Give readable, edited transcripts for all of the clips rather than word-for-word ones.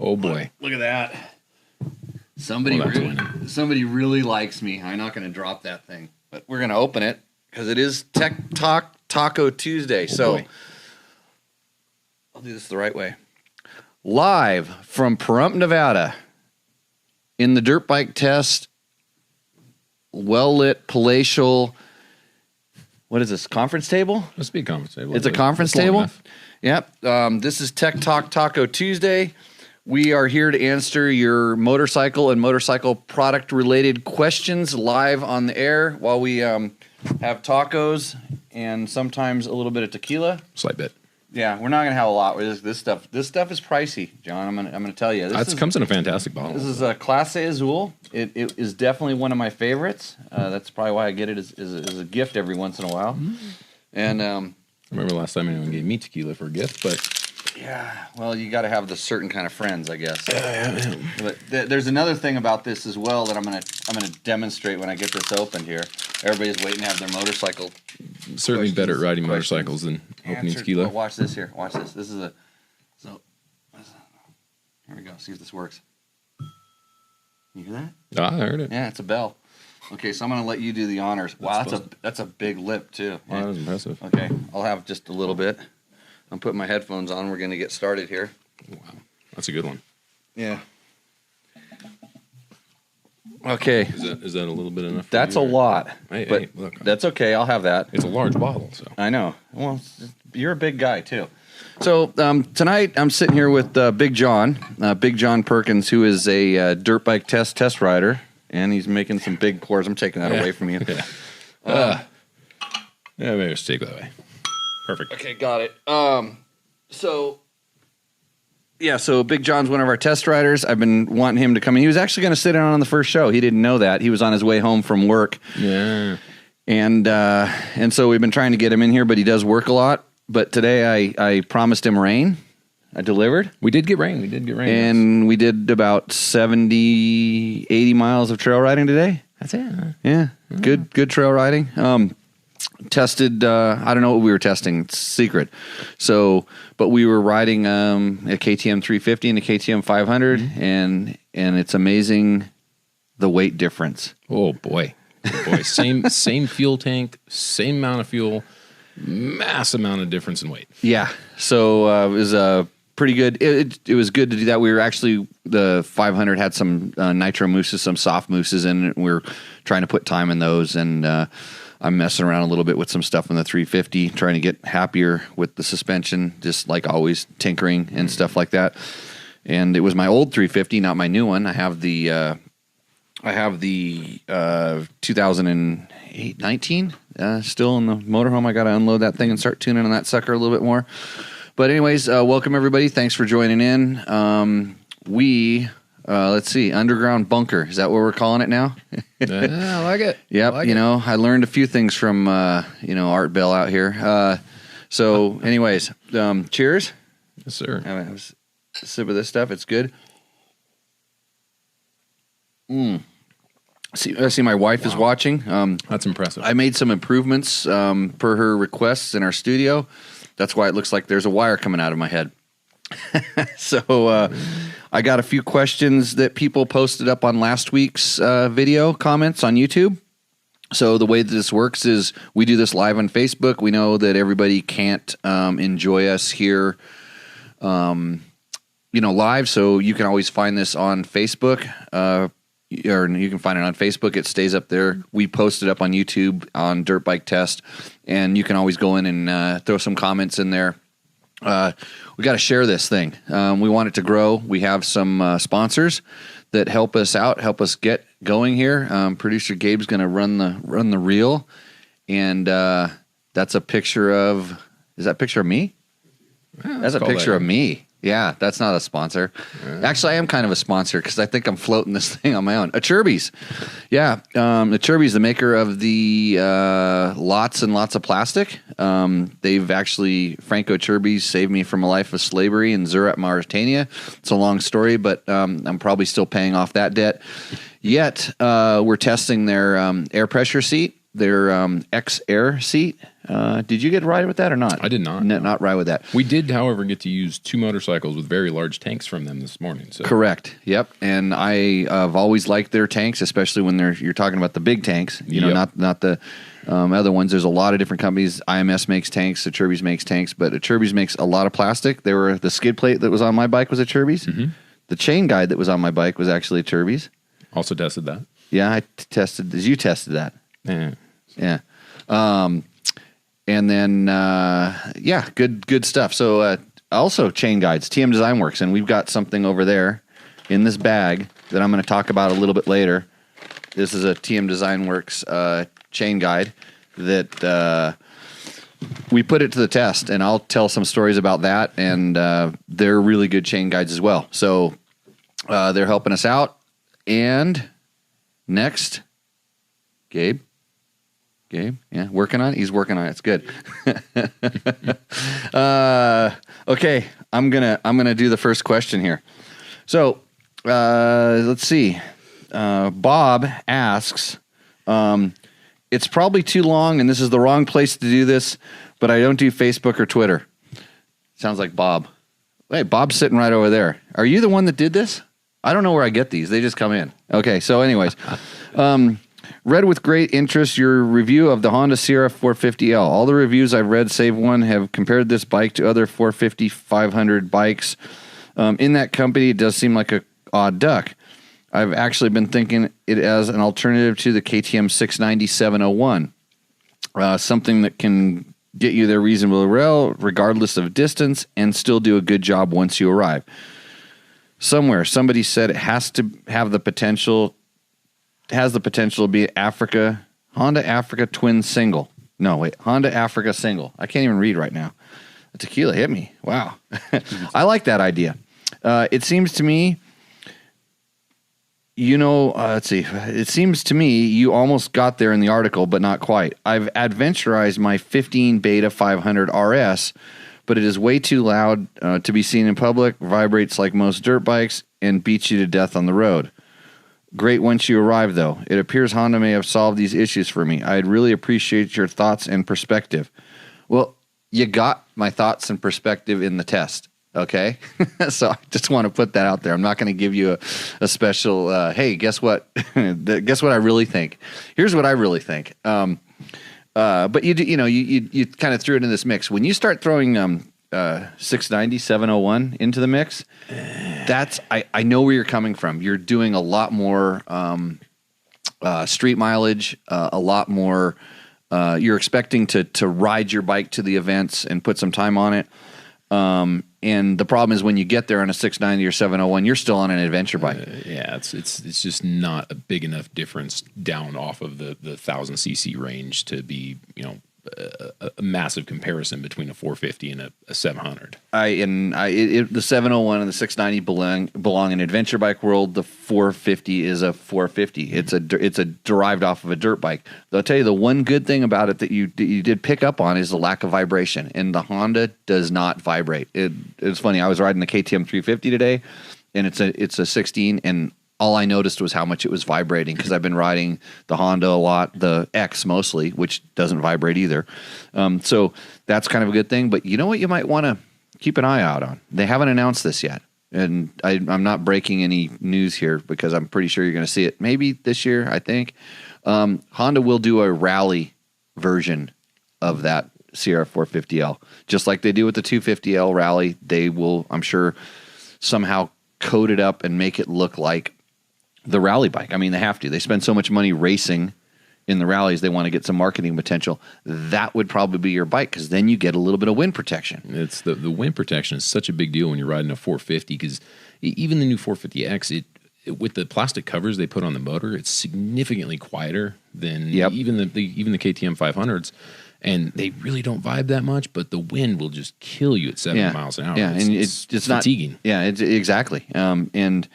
Oh boy. Look at that. Somebody really likes me. I'm not going to drop that thing, but we're going to open it because it is Tech Talk Taco Tuesday. So I'll do this the right way. Live from Pahrump, Nevada, in the dirt bike test, well-lit, palatial, what is this, conference table? Must be a conference table. It's a conference table? Yep. This is Tech Talk Taco Tuesday. We are here to answer your motorcycle and motorcycle product-related questions live on the air while we have tacos and sometimes a little bit of tequila. Slight bit. Yeah, we're not gonna have a lot with this stuff. This stuff is pricey, John. I'm gonna tell you. It comes in a fantastic bottle. This is a Clase Azul. It is definitely one of my favorites. That's probably why I get it as a gift every once in a while. Mm-hmm. And I remember last time anyone gave me tequila for a gift, but yeah, well, you got to have the certain kind of friends, I guess. Yeah. But there's another thing about this as well that I'm gonna demonstrate when I get this opened here. Everybody's waiting to have their motorcycle. Certainly better at riding motorcycles than opening tequila. Well, watch this here. Watch this. This is here we go. See if this works. You hear that? I heard it. Yeah, it's a bell. Okay, so I'm gonna let you do the honors. Wow, that's a big lip too. Wow, that was impressive. Okay, I'll have just a little bit. I'm putting my headphones on. We're gonna get started here. Wow, that's a good one. Yeah. Okay. Is that a little bit enough? That's a lot. Hey, look. That's okay. I'll have that. It's a large bottle, so. I know. Well, you're a big guy too. So tonight I'm sitting here with Big John Perkins, who is a dirt bike test rider, and he's making some big pours. I'm taking that away from you. Yeah. Maybe just take that away. Perfect. Okay, got it. So Big John's one of our test riders. I've been wanting him to come in. He was actually going to sit in on the first show. He didn't know that. He was on his way home from work. Yeah. And so we've been trying to get him in here, but he does work a lot. But today I promised him rain. I delivered. We did get rain. And we did about 70, 80 miles of trail riding today. That's it. Yeah. Good trail riding. Tested, I don't know what we were testing. It's secret. So, but we were riding a KTM 350 and a KTM 500, and it's amazing the weight difference. Oh boy. Same fuel tank, same amount of fuel, mass amount of difference in weight. Yeah. So it was pretty good. It was good to do that. We were actually, the 500 had some nitro mousses, some soft mousses in it. We were trying to put time in those, and I'm messing around a little bit with some stuff in the 350, trying to get happier with the suspension, just like always, tinkering and stuff like that. And it was my old 350, not my new one. I have the 2019 still in the motorhome. I got to unload that thing and start tuning on that sucker a little bit more. But anyways, welcome everybody. Thanks for joining in. Let's see, Underground Bunker. Is that what we're calling it now? Yeah, I like it. Yep. I learned a few things from, Art Bell out here. Anyways, cheers. Yes, sir. Have a sip of this stuff. It's good. See, my wife is watching. That's impressive. I made some improvements per her requests in our studio. That's why it looks like there's a wire coming out of my head. So I got a few questions that people posted up on last week's video comments on YouTube. So the way that this works is we do this live on Facebook. We know that everybody can't enjoy us here, live. So you can always find this on Facebook, or you can find it on Facebook. It stays up there. We post it up on YouTube on Dirt Bike Test, and you can always go in and throw some comments in there. We got to share this thing. We want it to grow. We have some sponsors that help us out, help us get going here. Producer Gabe's going to run the reel, and that's a picture of. Is that a picture of me? Yeah, that's a picture of me. Yeah, that's not a sponsor. Actually, I am kind of a sponsor because I think I'm floating this thing on my own. Achirby's. Yeah, Achirby's, the maker of the Lots and Lots of Plastic. They've actually, Franco Achirby's saved me from a life of slavery in Zurich, Mauritania. It's a long story, but I'm probably still paying off that debt. Yet, we're testing their air pressure seat, their X-Air seat. Did you get to ride with that or not? I did not. No, not ride with that. We did, however, get to use 2 motorcycles with very large tanks from them this morning. So. Correct. Yep. And I've always liked their tanks, especially when you're talking about the big tanks. You know, not the other ones. There's a lot of different companies. IMS makes tanks. Acerbis makes tanks, but Acerbis makes a lot of plastic. The skid plate that was on my bike was Acerbis. Mm-hmm. The chain guide that was on my bike was actually Acerbis. Also tested that. Yeah, I tested. You tested that. Yeah. Yeah. And then, good stuff. So, also chain guides, TM Design Works, and we've got something over there in this bag that I'm going to talk about a little bit later. This is a TM Design Works chain guide that we put it to the test, and I'll tell some stories about that, and they're really good chain guides as well. So, they're helping us out. And next, Gabe, yeah, working on it. He's working on it. It's good. Okay, I'm gonna do the first question here. So, let's see. Bob asks, it's probably too long, and this is the wrong place to do this, but I don't do Facebook or Twitter. Sounds like Bob. Hey, Bob's sitting right over there. Are you the one that did this? I don't know where I get these. They just come in. Okay, so anyways. Read with great interest your review of the Honda Sierra 450L. All the reviews I've read, save one, have compared this bike to other 450, 500 bikes. In that company, it does seem like a odd duck. I've actually been thinking it as an alternative to the KTM 690 701. Something that can get you there reasonably well, regardless of distance, and still do a good job once you arrive. Somewhere, somebody said it has to have the potential to be Honda Africa twin single. No, wait, Honda Africa single. I can't even read right now. The tequila hit me. Wow. I like that idea. It seems to me, let's see. It seems to me you almost got there in the article, but not quite. I've adventurized my 15 Beta 500 RS, but it is way too loud to be seen in public, vibrates like most dirt bikes, and beats you to death on the road. Great once you arrive, though. It appears Honda may have solved these issues for me. I'd really appreciate your thoughts and perspective. Well, you got my thoughts and perspective in the test, okay? So I just want to put that out there. I'm not going to give you a special, hey, guess what? Guess what I really think? Here's what I really think. But you kind of threw it in this mix. When you start throwing 690, 701 into the mix, I know where you're coming from. You're doing a lot more street mileage, a lot more. You're expecting to ride your bike to the events and put some time on it. And the problem is when you get there on a 690 or 701, you're still on an adventure bike. It's just not a big enough difference down off of the 1,000cc range to be, a massive comparison between a 450 and a 700. The 701 and the 690 belong in adventure bike world. The 450 is a 450. It's a derived off of a dirt bike. I'll tell you the one good thing about it that you did pick up on is the lack of vibration, and the Honda does not vibrate. It's funny. I was riding the KTM 350 today, and it's a 16, and all I noticed was how much it was vibrating because I've been riding the Honda a lot, the X mostly, which doesn't vibrate either. So that's kind of a good thing. But you know what you might want to keep an eye out on? They haven't announced this yet. And I'm not breaking any news here because I'm pretty sure you're going to see it maybe this year, I think. Honda will do a rally version of that Sierra 450L. Just like they do with the 250L rally, they will, I'm sure, somehow code it up and make it look like the rally bike. I mean, they have to. They spend so much money racing in the rallies, they want to get some marketing potential. That would probably be your bike because then you get a little bit of wind protection. It's the wind protection is such a big deal when you're riding a 450 because even the new 450X, with the plastic covers they put on the motor, it's significantly quieter than even the KTM 500s. And they really don't vibe that much, but the wind will just kill you at 70 miles an hour. Yeah, it's fatiguing. Exactly. And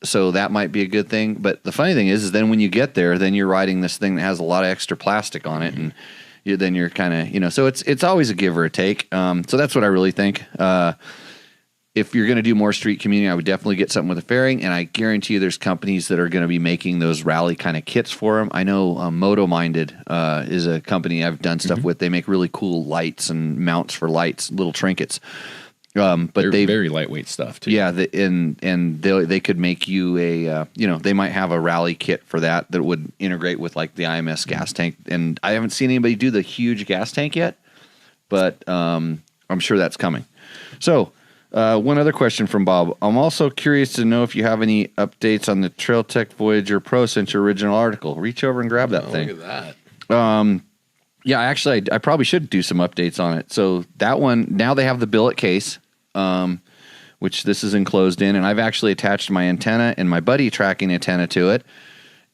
so that might be a good thing. But the funny thing is then when you get there, then you're riding this thing that has a lot of extra plastic on it, and then you're kind of so it's always a give or a take. So that's what I really think. if you're going to do more street community, I would definitely get something with a fairing, and I guarantee you there's companies that are going to be making those rally kind of kits for them. I know Moto Minded is a company I've done stuff with. They make really cool lights and mounts for lights, little trinkets. But they're very lightweight stuff too. Yeah, and they could make you a they might have a rally kit for that would integrate with like the IMS gas tank. And I haven't seen anybody do the huge gas tank yet, but I'm sure that's coming. So. One other question from Bob. I'm also curious to know if you have any updates on the Trail Tech Voyager Pro since your original article. Reach over and grab that thing. Look at that. Yeah, actually, I probably should do some updates on it. So that one, now they have the billet case, which this is enclosed in, and I've actually attached my antenna and my buddy tracking antenna to it.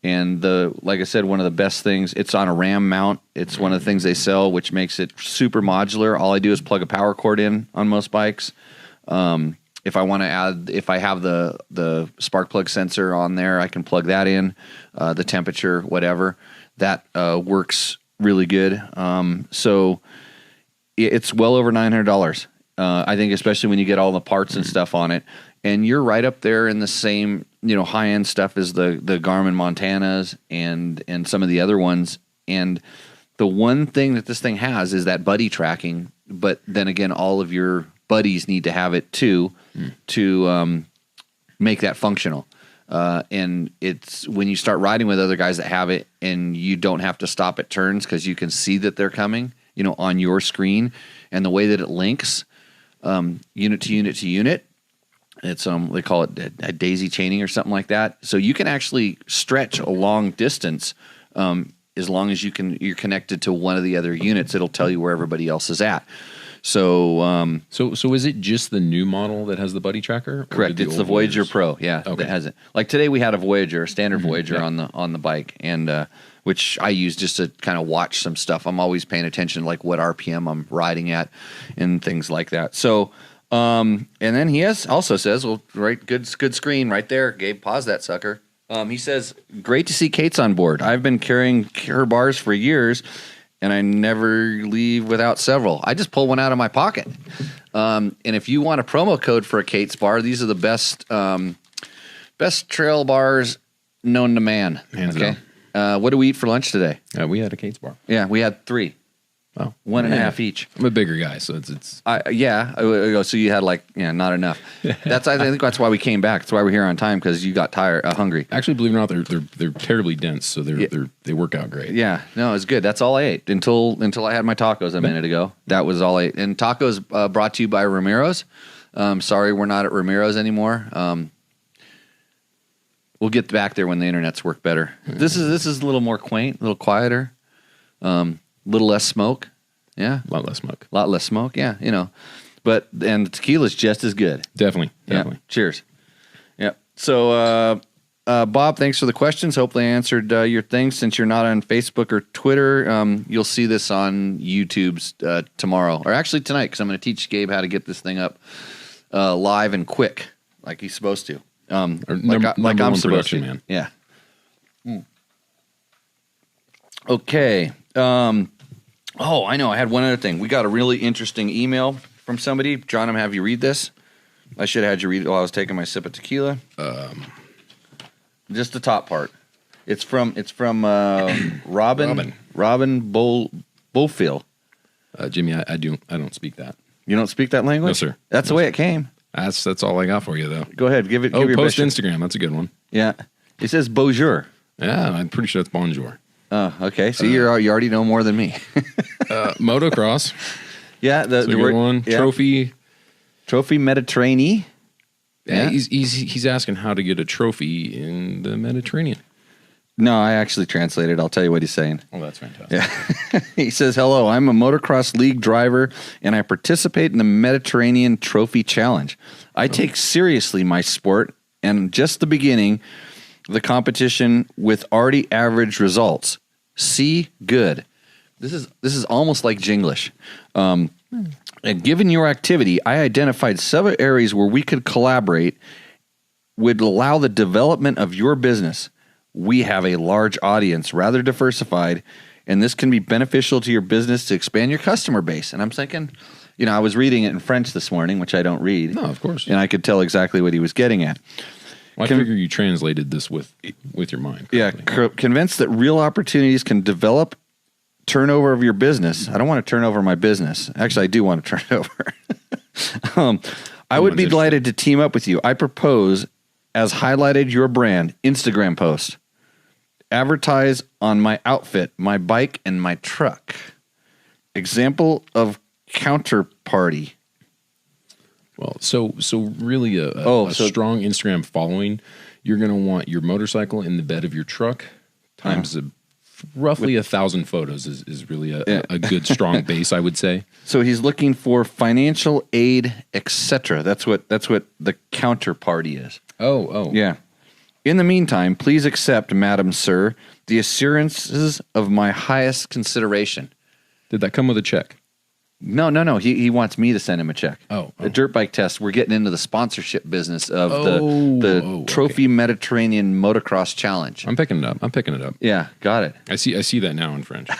And like I said, one of the best things, it's on a RAM mount. It's one of the things they sell, which makes it super modular. All I do is plug a power cord in on most bikes. If I want to add, if I have the spark plug sensor on there, I can plug that in, the temperature, whatever. That works really good. So it's well over $900. I think especially when you get all the parts and stuff on it, and you're right up there in the same, high end stuff as the Garmin Montanas and some of the other ones. And the one thing that this thing has is that buddy tracking, but then again, all of your buddies need to have it too to make that functional. And it's when you start riding with other guys that have it and you don't have to stop at turns because you can see that they're coming, on your screen, and the way that it links unit to unit to unit. It's they call it a daisy chaining or something like that. So you can actually stretch a long distance as long as you're connected to one of the other units. It'll tell you where everybody else is at. So, so is it just the new model that has the buddy tracker? Correct. It's the Voyager Pro. Yeah, okay. That has it. Like today, we had a Voyager, a standard Voyager on the bike, and which I use just to kind of watch some stuff. I'm always paying attention, like what RPM I'm riding at, and things like that. So, and then he also says, well, right, good screen right there. Gabe, pause that sucker. He says, great to see Kate's on board. I've been carrying her bars for years, and I never leave without several. I just pull one out of my pocket. And if you want a promo code for a Kate's bar, these are the best trail bars known to man. Hands okay. What do we eat for lunch today? We had a Kate's bar. Yeah, we had 3. Oh, 1.5 each. I'm a bigger guy, so it's. So you had not enough. I think that's why we came back. That's why we're here on time, because you got tired, hungry. Actually, believe it or not, they're terribly dense, so they work out great. Yeah, no, it's good. That's all I ate until I had my tacos a minute ago. That was all I ate. And tacos brought to you by Ramiro's. Sorry, we're not at Ramiro's anymore. We'll get back there when the internets work better. This is a little more quaint, a little quieter. Little less smoke. Yeah. A lot less smoke. A lot less smoke. Yeah. But the tequila's just as good. Definitely. Yeah. Cheers. Yeah. So, Bob, thanks for the questions. Hopefully I answered your things. Since you're not on Facebook or Twitter, you'll see this on YouTube tomorrow, or actually tonight, because I'm going to teach Gabe how to get this thing up live and quick, like he's supposed to. Like I'm supposed to. Man. Yeah. Okay. I know. I had one other thing. We got a really interesting email from somebody. John, I'm going to have you read this. I should have had you read it while I was taking my sip of tequila. Just the top part. It's from Robin Bofill. Jimmy, I don't speak that. You don't speak that language? No, sir. That's the way it came. That's all I got for you, though. Go ahead. Give your post best. Instagram. That's a good one. Yeah. It says bonjour. Yeah, I'm pretty sure it's bonjour. Oh, okay. So you already know more than me. Motocross. Yeah, the good one. Yeah. Trophy Mediterranean. Yeah, he's asking how to get a trophy in the Mediterranean. No, I actually translated. I'll tell you what he's saying. Oh, that's fantastic. Yeah. He says, hello, I'm a motocross league driver, and I participate in the Mediterranean Trophy Challenge. I take seriously my sport, and just the beginning, the competition with already average results. See good. This is almost like Jinglish. And given your activity, I identified several areas where we could collaborate would allow the development of your business. We have a large audience, rather diversified, and this can be beneficial to your business to expand your customer base. And I'm thinking, I was reading it in French this morning, which I don't read. No, of course. And I could tell exactly what he was getting at. Well, I figure you translated this with your mind. Yeah, convinced that real opportunities can develop turnover of your business. I don't want to turn over my business. Actually, I do want to turn it over. I would be delighted to team up with you. I propose, as highlighted your brand, Instagram post. Advertise on my outfit, my bike, and my truck. Example of counterparty. Well, so really a strong Instagram following, you're going to want your motorcycle in the bed of your truck times roughly 1,000 photos is really a good strong base, I would say. So he's looking for financial aid, etc. That's what the counterparty is. Oh. Yeah. In the meantime, please accept, Madam Sir, the assurances of my highest consideration. Did that come with a check? No. He wants me to send him a check. Oh. The Dirt Bike Test. We're getting into the sponsorship business of the Trophy Mediterranean Motocross Challenge. I'm picking it up. Yeah, got it. I see that now in French.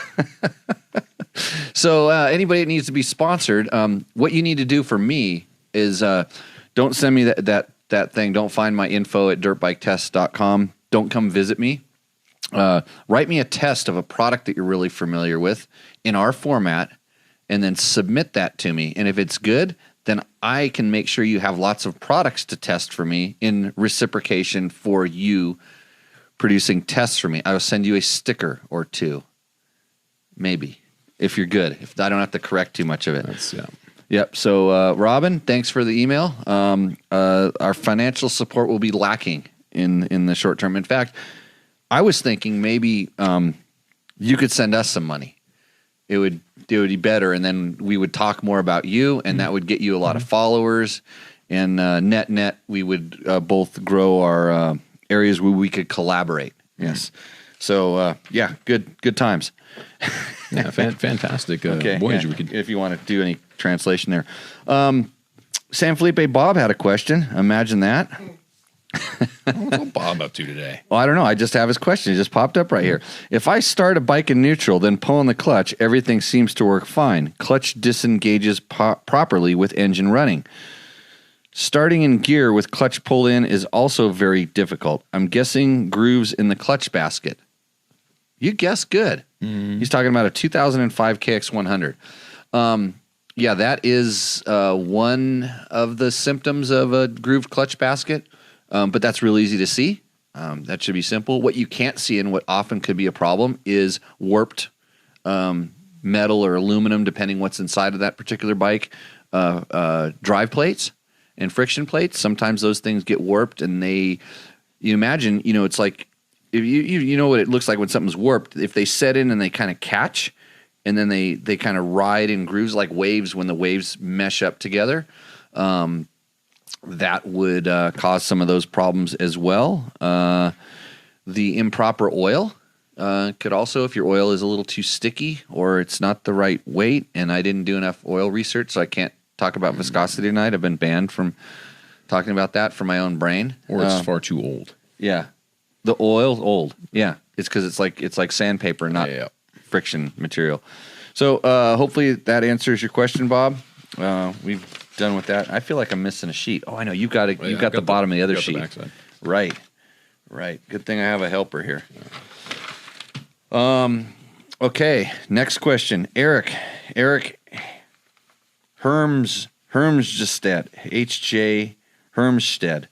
So anybody that needs to be sponsored, what you need to do for me is don't send me that thing. Don't find my info at dirtbiketest.com. Don't come visit me. Write me a test of a product that you're really familiar with in our format, and then submit that to me. And if it's good, then I can make sure you have lots of products to test for me in reciprocation for you producing tests for me. I will send you a sticker or two, maybe, if you're good. If I don't have to correct too much of it. Yep. So, Robin, thanks for the email. Our financial support will be lacking in the short term. In fact, I was thinking maybe you could send us some money. It would be better, and then we would talk more about you, and that would get you a lot of followers. And net, we would both grow our areas where we could collaborate. Yes. So good times. Yeah, fantastic. Okay, voyage. yeah. We could, if you want to do any translation there. San Felipe Bob had a question. Imagine that. What's Bob up to today? Well, I don't know. I just have his question. It just popped up right here. If I start a bike in neutral, then pull in the clutch, everything seems to work fine. Clutch disengages properly with engine running. Starting in gear with clutch pull in is also very difficult. I'm guessing grooves in the clutch basket. You guessed good. Mm-hmm. He's talking about a 2005 KX100. Yeah, that is one of the symptoms of a grooved clutch basket. But that's real easy to see. That should be simple. What you can't see and what often could be a problem is warped metal or aluminum, depending what's inside of that particular bike, drive plates and friction plates. Sometimes those things get warped, and you imagine, it's like, if you know what it looks like when something's warped. If they set in and they kind of catch, and then they kind of ride in grooves like waves when the waves mesh up together, that would cause some of those problems as well. The improper oil could also, if your oil is a little too sticky or it's not the right weight, and I didn't do enough oil research, so I can't talk about viscosity tonight. I've been banned from talking about that for my own brain. Or it's far too old. Yeah. The oil's old. Yeah. It's because it's like sandpaper, not friction material. So hopefully that answers your question, Bob. We've done with that. I feel like I'm missing a sheet. Oh, I know. You've got it. You've got the bottom of the other sheet. Right. Good thing I have a helper here. Okay. Next question. Eric Hermsstead. H.J. Hermsstead.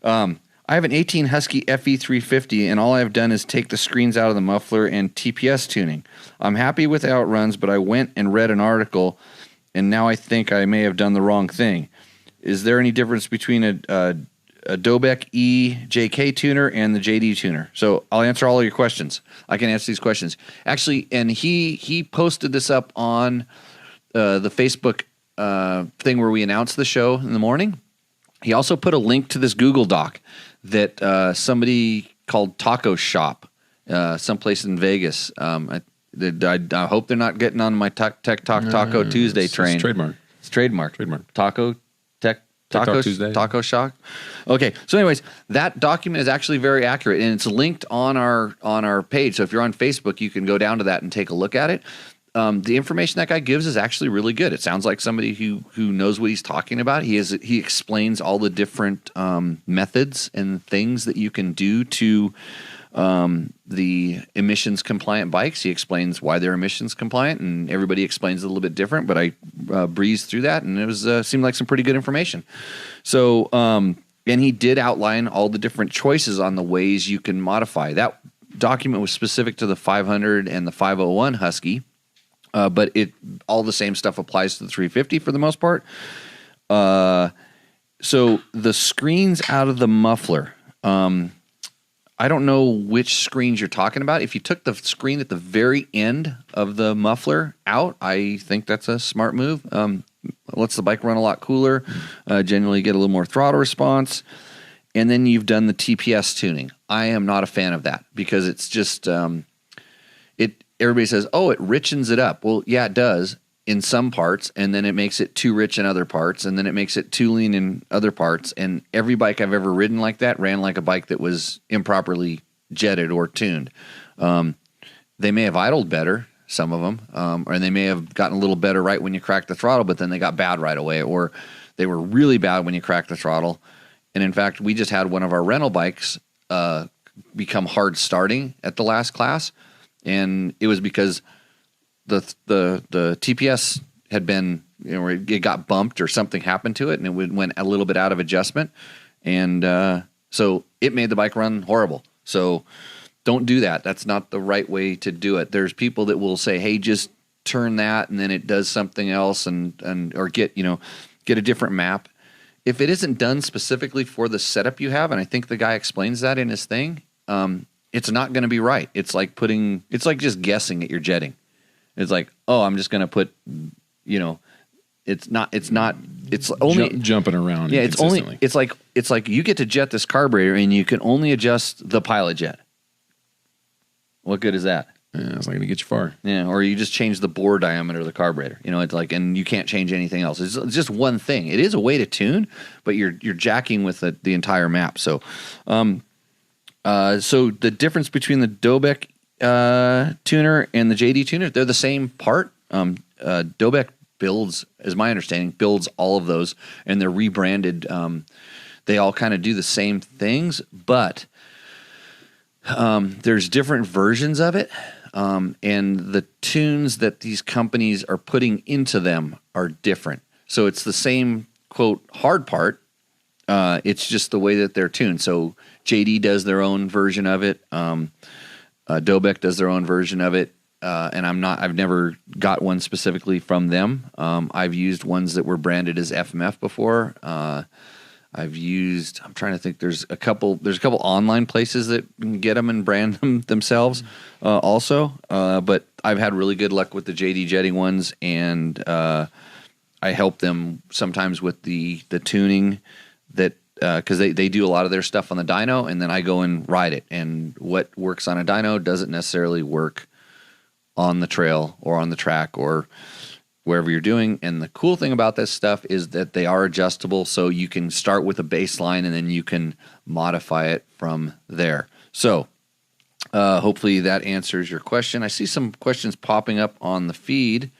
I have an 18 Husky FE350, and all I've done is take the screens out of the muffler and TPS tuning. I'm happy with how it runs, but I went and read an article, and now I think I may have done the wrong thing. Is there any difference between a Dobeck E JK tuner and the JD tuner? So I'll answer all of your questions. I can answer these questions. Actually, and he posted this up on the Facebook thing where we announced the show in the morning. He also put a link to this Google Doc that somebody called Taco Shop, someplace in Vegas. I hope they're not getting on my Taco Tuesday train. It's trademark. Taco Tuesday. Taco Shock. Okay. So, anyways, that document is actually very accurate, and it's linked on our page. So, if you're on Facebook, you can go down to that and take a look at it. the information that guy gives is actually really good. It sounds like somebody who knows what he's talking about. He explains all the different methods and things that you can do to the emissions compliant bikes. He explains why they're emissions compliant, and everybody explains it a little bit different. But I breezed through that, and it was seemed like some pretty good information. So, and he did outline all the different choices on the ways you can modify. That document was specific to the 500 and the 501 Husky. But all the same stuff applies to the 350 for the most part. So the screens out of the muffler, I don't know which screens you're talking about. If you took the screen at the very end of the muffler out, I think that's a smart move. Lets the bike run a lot cooler, generally get a little more throttle response. And then you've done the TPS tuning. I am not a fan of that because it's just everybody says, oh, it richens it up. Well, yeah, it does in some parts, and then it makes it too rich in other parts, and then it makes it too lean in other parts. And every bike I've ever ridden like that ran like a bike that was improperly jetted or tuned. They may have idled better, some of them, or they may have gotten a little better right when you cracked the throttle, but then they got bad right away, or they were really bad when you cracked the throttle. And in fact, we just had one of our rental bikes become hard starting at the last class. And it was because the TPS had been, it got bumped or something happened to it, and it went a little bit out of adjustment, and so it made the bike run horrible. So don't do that. That's not the right way to do it. There's people that will say, "Hey, just turn that," and then it does something else, or get a different map. If it isn't done specifically for the setup you have, and I think the guy explains that in his thing. It's not going to be right. It's like just guessing at your jetting. It's like, oh, I'm just going to put, it's only jumping around. Yeah. It's like you get to jet this carburetor and you can only adjust the pilot jet. What good is that? Yeah, it's not going to get you far. Yeah. Or you just change the bore diameter of the carburetor, it's like, and you can't change anything else. It's just one thing. It is a way to tune, but you're jacking with the entire map. So, so the difference between the Dobeck tuner and the JD tuner, they're the same part. Dobeck builds, as my understanding, builds all of those, and they're rebranded. They all kind of do the same things, but there's different versions of it, and the tunes that these companies are putting into them are different. So it's the same, quote, hard part. It's just the way that they're tuned. So JD does their own version of it. Dobeck does their own version of it. And I've never got one specifically from them. I've used ones that were branded as FMF before. I'm trying to think, there's a couple online places that can get them and brand them themselves, also. But I've had really good luck with the JD jetting ones, and, I help them sometimes with the tuning that, because they do a lot of their stuff on the dyno, and then I go and ride it. And what works on a dyno doesn't necessarily work on the trail or on the track or wherever you're doing. And the cool thing about this stuff is that they are adjustable, so you can start with a baseline and then you can modify it from there. So hopefully that answers your question. I see some questions popping up on the feed.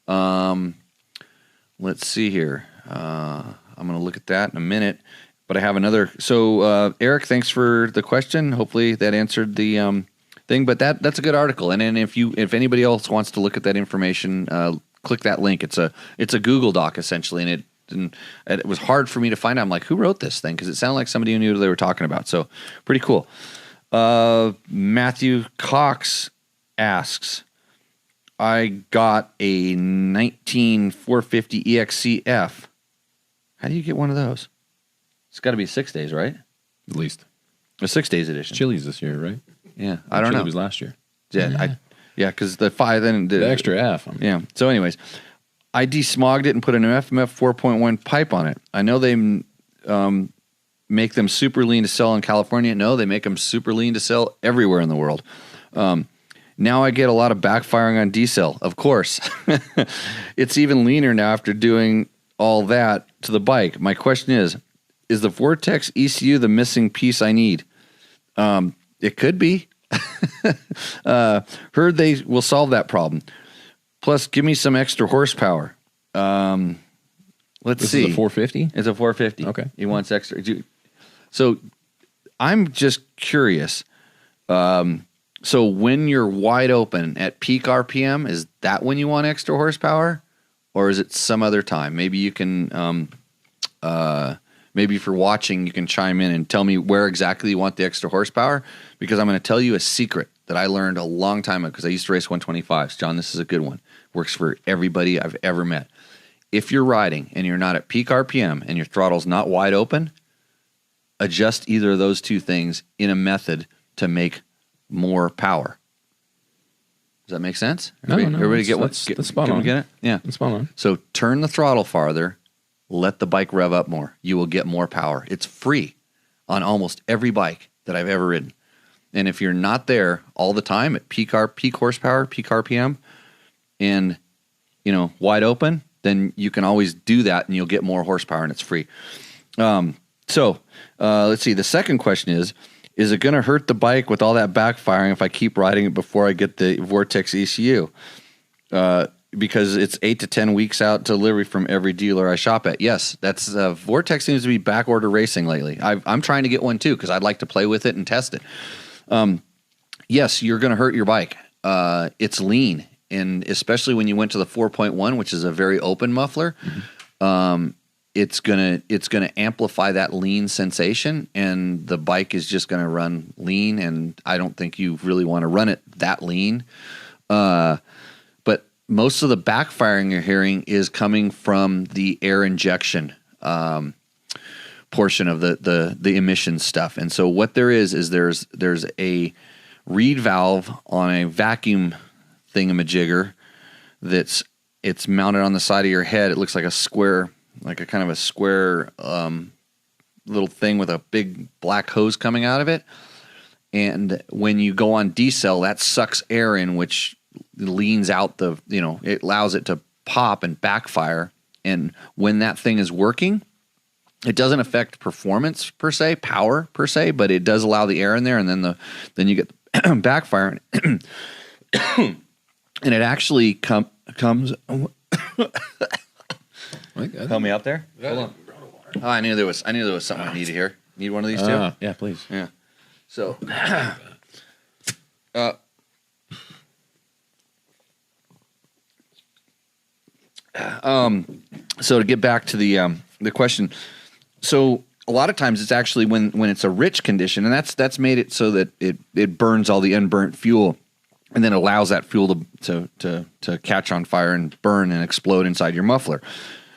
Let's see here. I'm going to look at that in a minute, but I have another. So, Eric, thanks for the question. Hopefully that answered the thing, but that's a good article. And then if anybody else wants to look at that information, click that link. It's a Google Doc essentially, and it was hard for me to find out. I'm like, who wrote this thing? Because it sounded like somebody who knew what they were talking about. So pretty cool. Matthew Cox asks, I got a 19450 EXCF. How do you get one of those? It's got to be 6 days, right? At least. A 6 days edition. Chili's this year, right? Yeah, I don't know. Chili was last year. Yeah, because the 5 then the extra F. Yeah. So, anyways, I desmogged it and put an FMF 4.1 pipe on it. I know they make them super lean to sell in California. No, they make them super lean to sell everywhere in the world. Now I get a lot of backfiring on decel, of course. It's even leaner now after doing all that to the bike. My question is the Vortex ECU the missing piece I need? It could be. Heard they will solve that problem. Plus, give me some extra horsepower. Let's This see. is a 450? It's a 450. Okay. He wants extra. So I'm just curious. So when you're wide open at peak RPM, is that when you want extra horsepower? Or is it some other time? Maybe you can, maybe if you're watching, you can chime in and tell me where exactly you want the extra horsepower. Because I'm going to tell you a secret that I learned a long time ago because I used to race 125s. John, this is a good one. Works for everybody I've ever met. If you're riding and you're not at peak RPM and your throttle's not wide open, adjust either of those two things in a method to make more power. Does that make sense? Everybody get that's spot on. Get it? Yeah. That's spot on. So turn the throttle farther, let the bike rev up more. You will get more power. It's free on almost every bike that I've ever ridden. And if you're not there all the time at peak horsepower, peak RPM, and wide open, then you can always do that and you'll get more horsepower and it's free. So let's see. The second question is it going to hurt the bike with all that backfiring if I keep riding it before I get the Vortex ECU? Because it's 8 to 10 weeks out delivery from every dealer I shop at. Yes, that's Vortex seems to be back order racing lately. I'm trying to get one too because I'd like to play with it and test it. Yes, you're going to hurt your bike. It's lean, and especially when you went to the 4.1, which is a very open muffler. Mm-hmm. It's gonna amplify that lean sensation, and the bike is just gonna run lean. And I don't think you really want to run it that lean. But most of the backfiring you're hearing is coming from the air injection portion of the emission stuff. And so what there is there's a reed valve on a vacuum thingamajigger it's mounted on the side of your head. It looks like a square. Like a kind of a square little thing with a big black hose coming out of it. And when you go on decel, that sucks air in, which leans out it allows it to pop and backfire. And when that thing is working, it doesn't affect performance per se, power per se, but it does allow the air in there. And then you get backfire. And it actually comes... Help me out there. Hold on. Oh, I knew there was something I needed here. Need one of these too? Yeah, please. Yeah. So, so to get back to the question, so a lot of times it's actually when it's a rich condition, and that's made it so that it burns all the unburnt fuel. And then allows that fuel to catch on fire and burn and explode inside your muffler.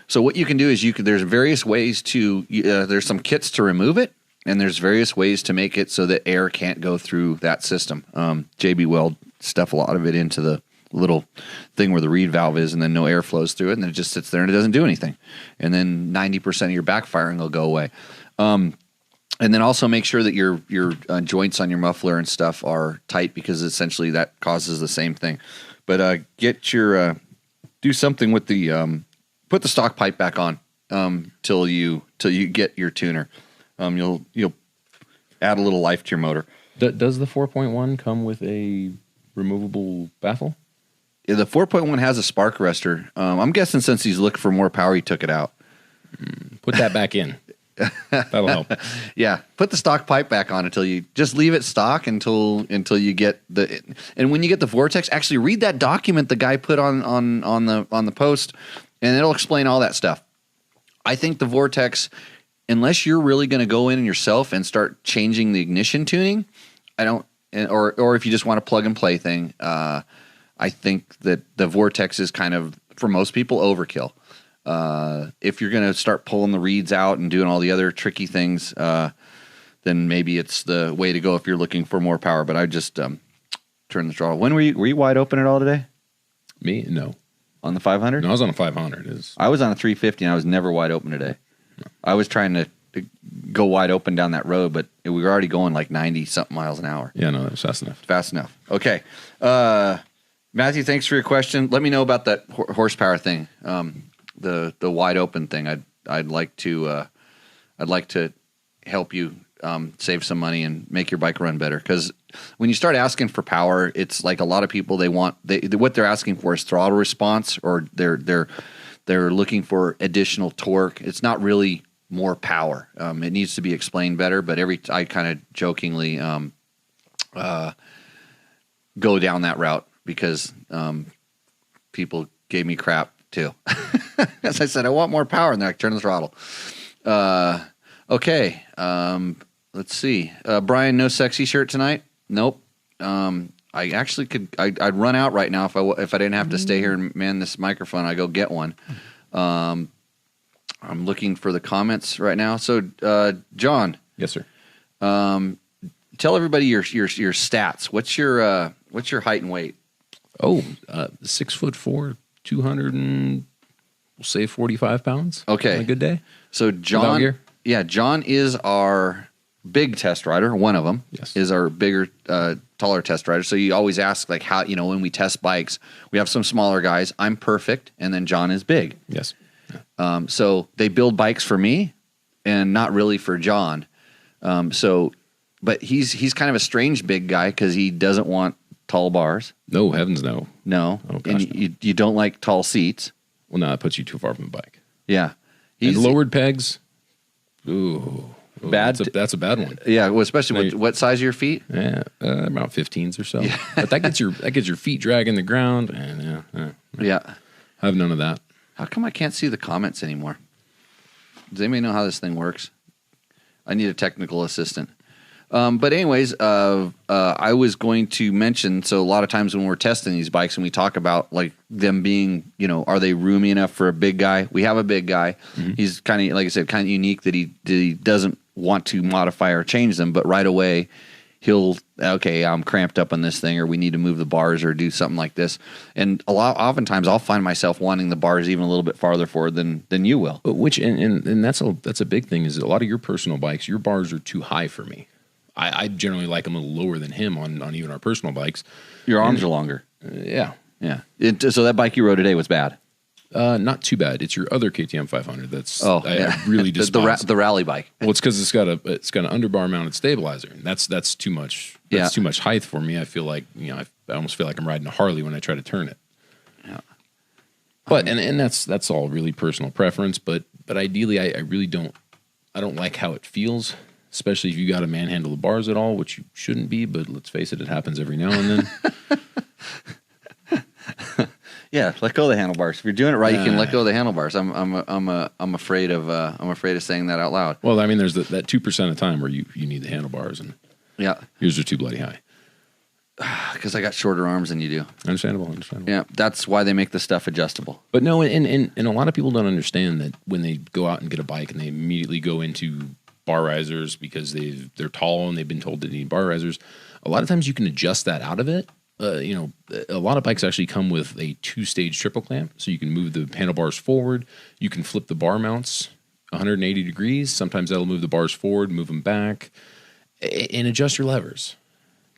So what you can do is there's various ways there's some kits to remove it, and there's various ways to make it so that air can't go through that system. JB Weld stuff a lot of it into the little thing where the reed valve is, and then no air flows through it, and then it just sits there and it doesn't do anything. And then 90% of your backfiring will go away. And then also make sure that your joints on your muffler and stuff are tight, because essentially that causes the same thing. But do something with put the stock pipe back on till you get your tuner. You'll add a little life to your motor. Does the 4.1 come with a removable baffle? Yeah, the 4.1 has a spark arrestor. I'm guessing since he's looking for more power, he took it out. Put that back in. That'll help. Yeah, put the stock pipe back on until you just leave it stock until you get and when you get the Vortex, actually read that document the guy put on the post, and it'll explain all that stuff. I think the Vortex, unless you're really going to go in yourself and start changing the ignition tuning, or if you just want a plug and play thing, I think that the Vortex is kind of, for most people, overkill. If you're going to start pulling the reeds out and doing all the other tricky things, then maybe it's the way to go if you're looking for more power. But I just turn the throttle. When were you wide open at all today? Me? No. On the 500? No, I was on a 500. I was on a 350, and I was never wide open today. No. I was trying to go wide open down that road, but we were already going like 90-something miles an hour. Yeah, no, that's fast enough. Fast enough. Okay. Matthew, thanks for your question. Let me know about that horsepower thing. The wide open thing. I'd like to help you save some money and make your bike run better. Because when you start asking for power, it's like a lot of people what they're asking for is throttle response, or they're looking for additional torque. It's not really more power. It needs to be explained better. But I kind of jokingly go down that route because people gave me crap too. As I said, I want more power, and they're like, turn the throttle. Okay. Let's see. Brian, no sexy shirt tonight? Nope. I actually could. I'd run out right now if I didn't have to stay here and man this microphone. I go get one. I'm looking for the comments right now. So, John. Yes, sir. Tell everybody your stats. What's your height and weight? 6'4", 200 and we'll say 45 pounds. Okay, on a good day. So John, John is our big test rider. One of them is our bigger, taller test rider. So you always ask like how when we test bikes, we have some smaller guys. I'm perfect, and then John is big. Yes. So they build bikes for me, and not really for John. But he's kind of a strange big guy because he doesn't want tall bars. No, heavens no. No. Oh, gosh, and you don't like tall seats. Well, no, that puts you too far from the bike. Yeah. And lowered pegs. Ooh. Bad. That's a bad one. Yeah, well, especially what size are your feet? Yeah, about 15s or so. Yeah. But that gets your feet dragging the ground, and yeah. I have none of that. How come I can't see the comments anymore? Does anybody know how this thing works? I need a technical assistant. But anyways, I was going to mention, so a lot of times when we're testing these bikes and we talk about like them being, are they roomy enough for a big guy? We have a big guy. Mm-hmm. He's kind of, like I said, kind of unique that he doesn't want to modify or change them, but right away I'm cramped up on this thing, or we need to move the bars or do something like this. And oftentimes I'll find myself wanting the bars even a little bit farther forward than you will. But and that's a big thing is a lot of your personal bikes, your bars are too high for me. I generally like them a little lower than him on even our personal bikes. Your arms are longer. Yeah. So that bike you rode today was bad. Not too bad. It's your other KTM 500. I really despise the rally bike. Well, it's because it's got an underbar mounted stabilizer. And that's too much. That's too much height for me. I feel like I almost feel like I'm riding a Harley when I try to turn it. Yeah. But and that's all really personal preference. But ideally, I really don't like how it feels. Especially if you got to manhandle the bars at all, which you shouldn't be, but let's face it happens every now and then. Yeah, let go of the handlebars. If you're doing it right, you can let go of the handlebars. I'm afraid of saying that out loud. Well, I mean, there's that 2% of time where you need the handlebars, and yours are too bloody high. Because I got shorter arms than you do. Understandable. Yeah, that's why they make the stuff adjustable. But no, and a lot of people don't understand that when they go out and get a bike and they immediately go into bar risers because they're tall and they've been told they need bar risers. A lot of times you can adjust that out of it. A lot of bikes actually come with a 2-stage triple clamp, so you can move the handlebars forward. You can flip the bar mounts 180 degrees. Sometimes that'll move the bars forward, move them back, and adjust your levers.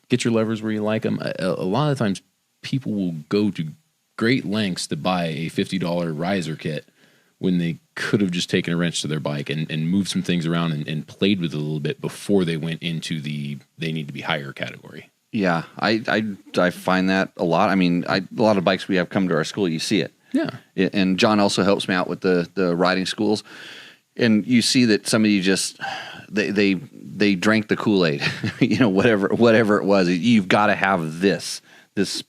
Get your levers where you like them. A lot of times people will go to great lengths to buy a $50 riser kit when they could have just taken a wrench to their bike and moved some things around and played with it a little bit before they went into they need to be higher category. Yeah, I find that a lot. I mean, a lot of bikes we have come to our school, you see it. Yeah. And John also helps me out with the riding schools. And you see that somebody just, they drank the Kool-Aid, whatever it was. You've got to have this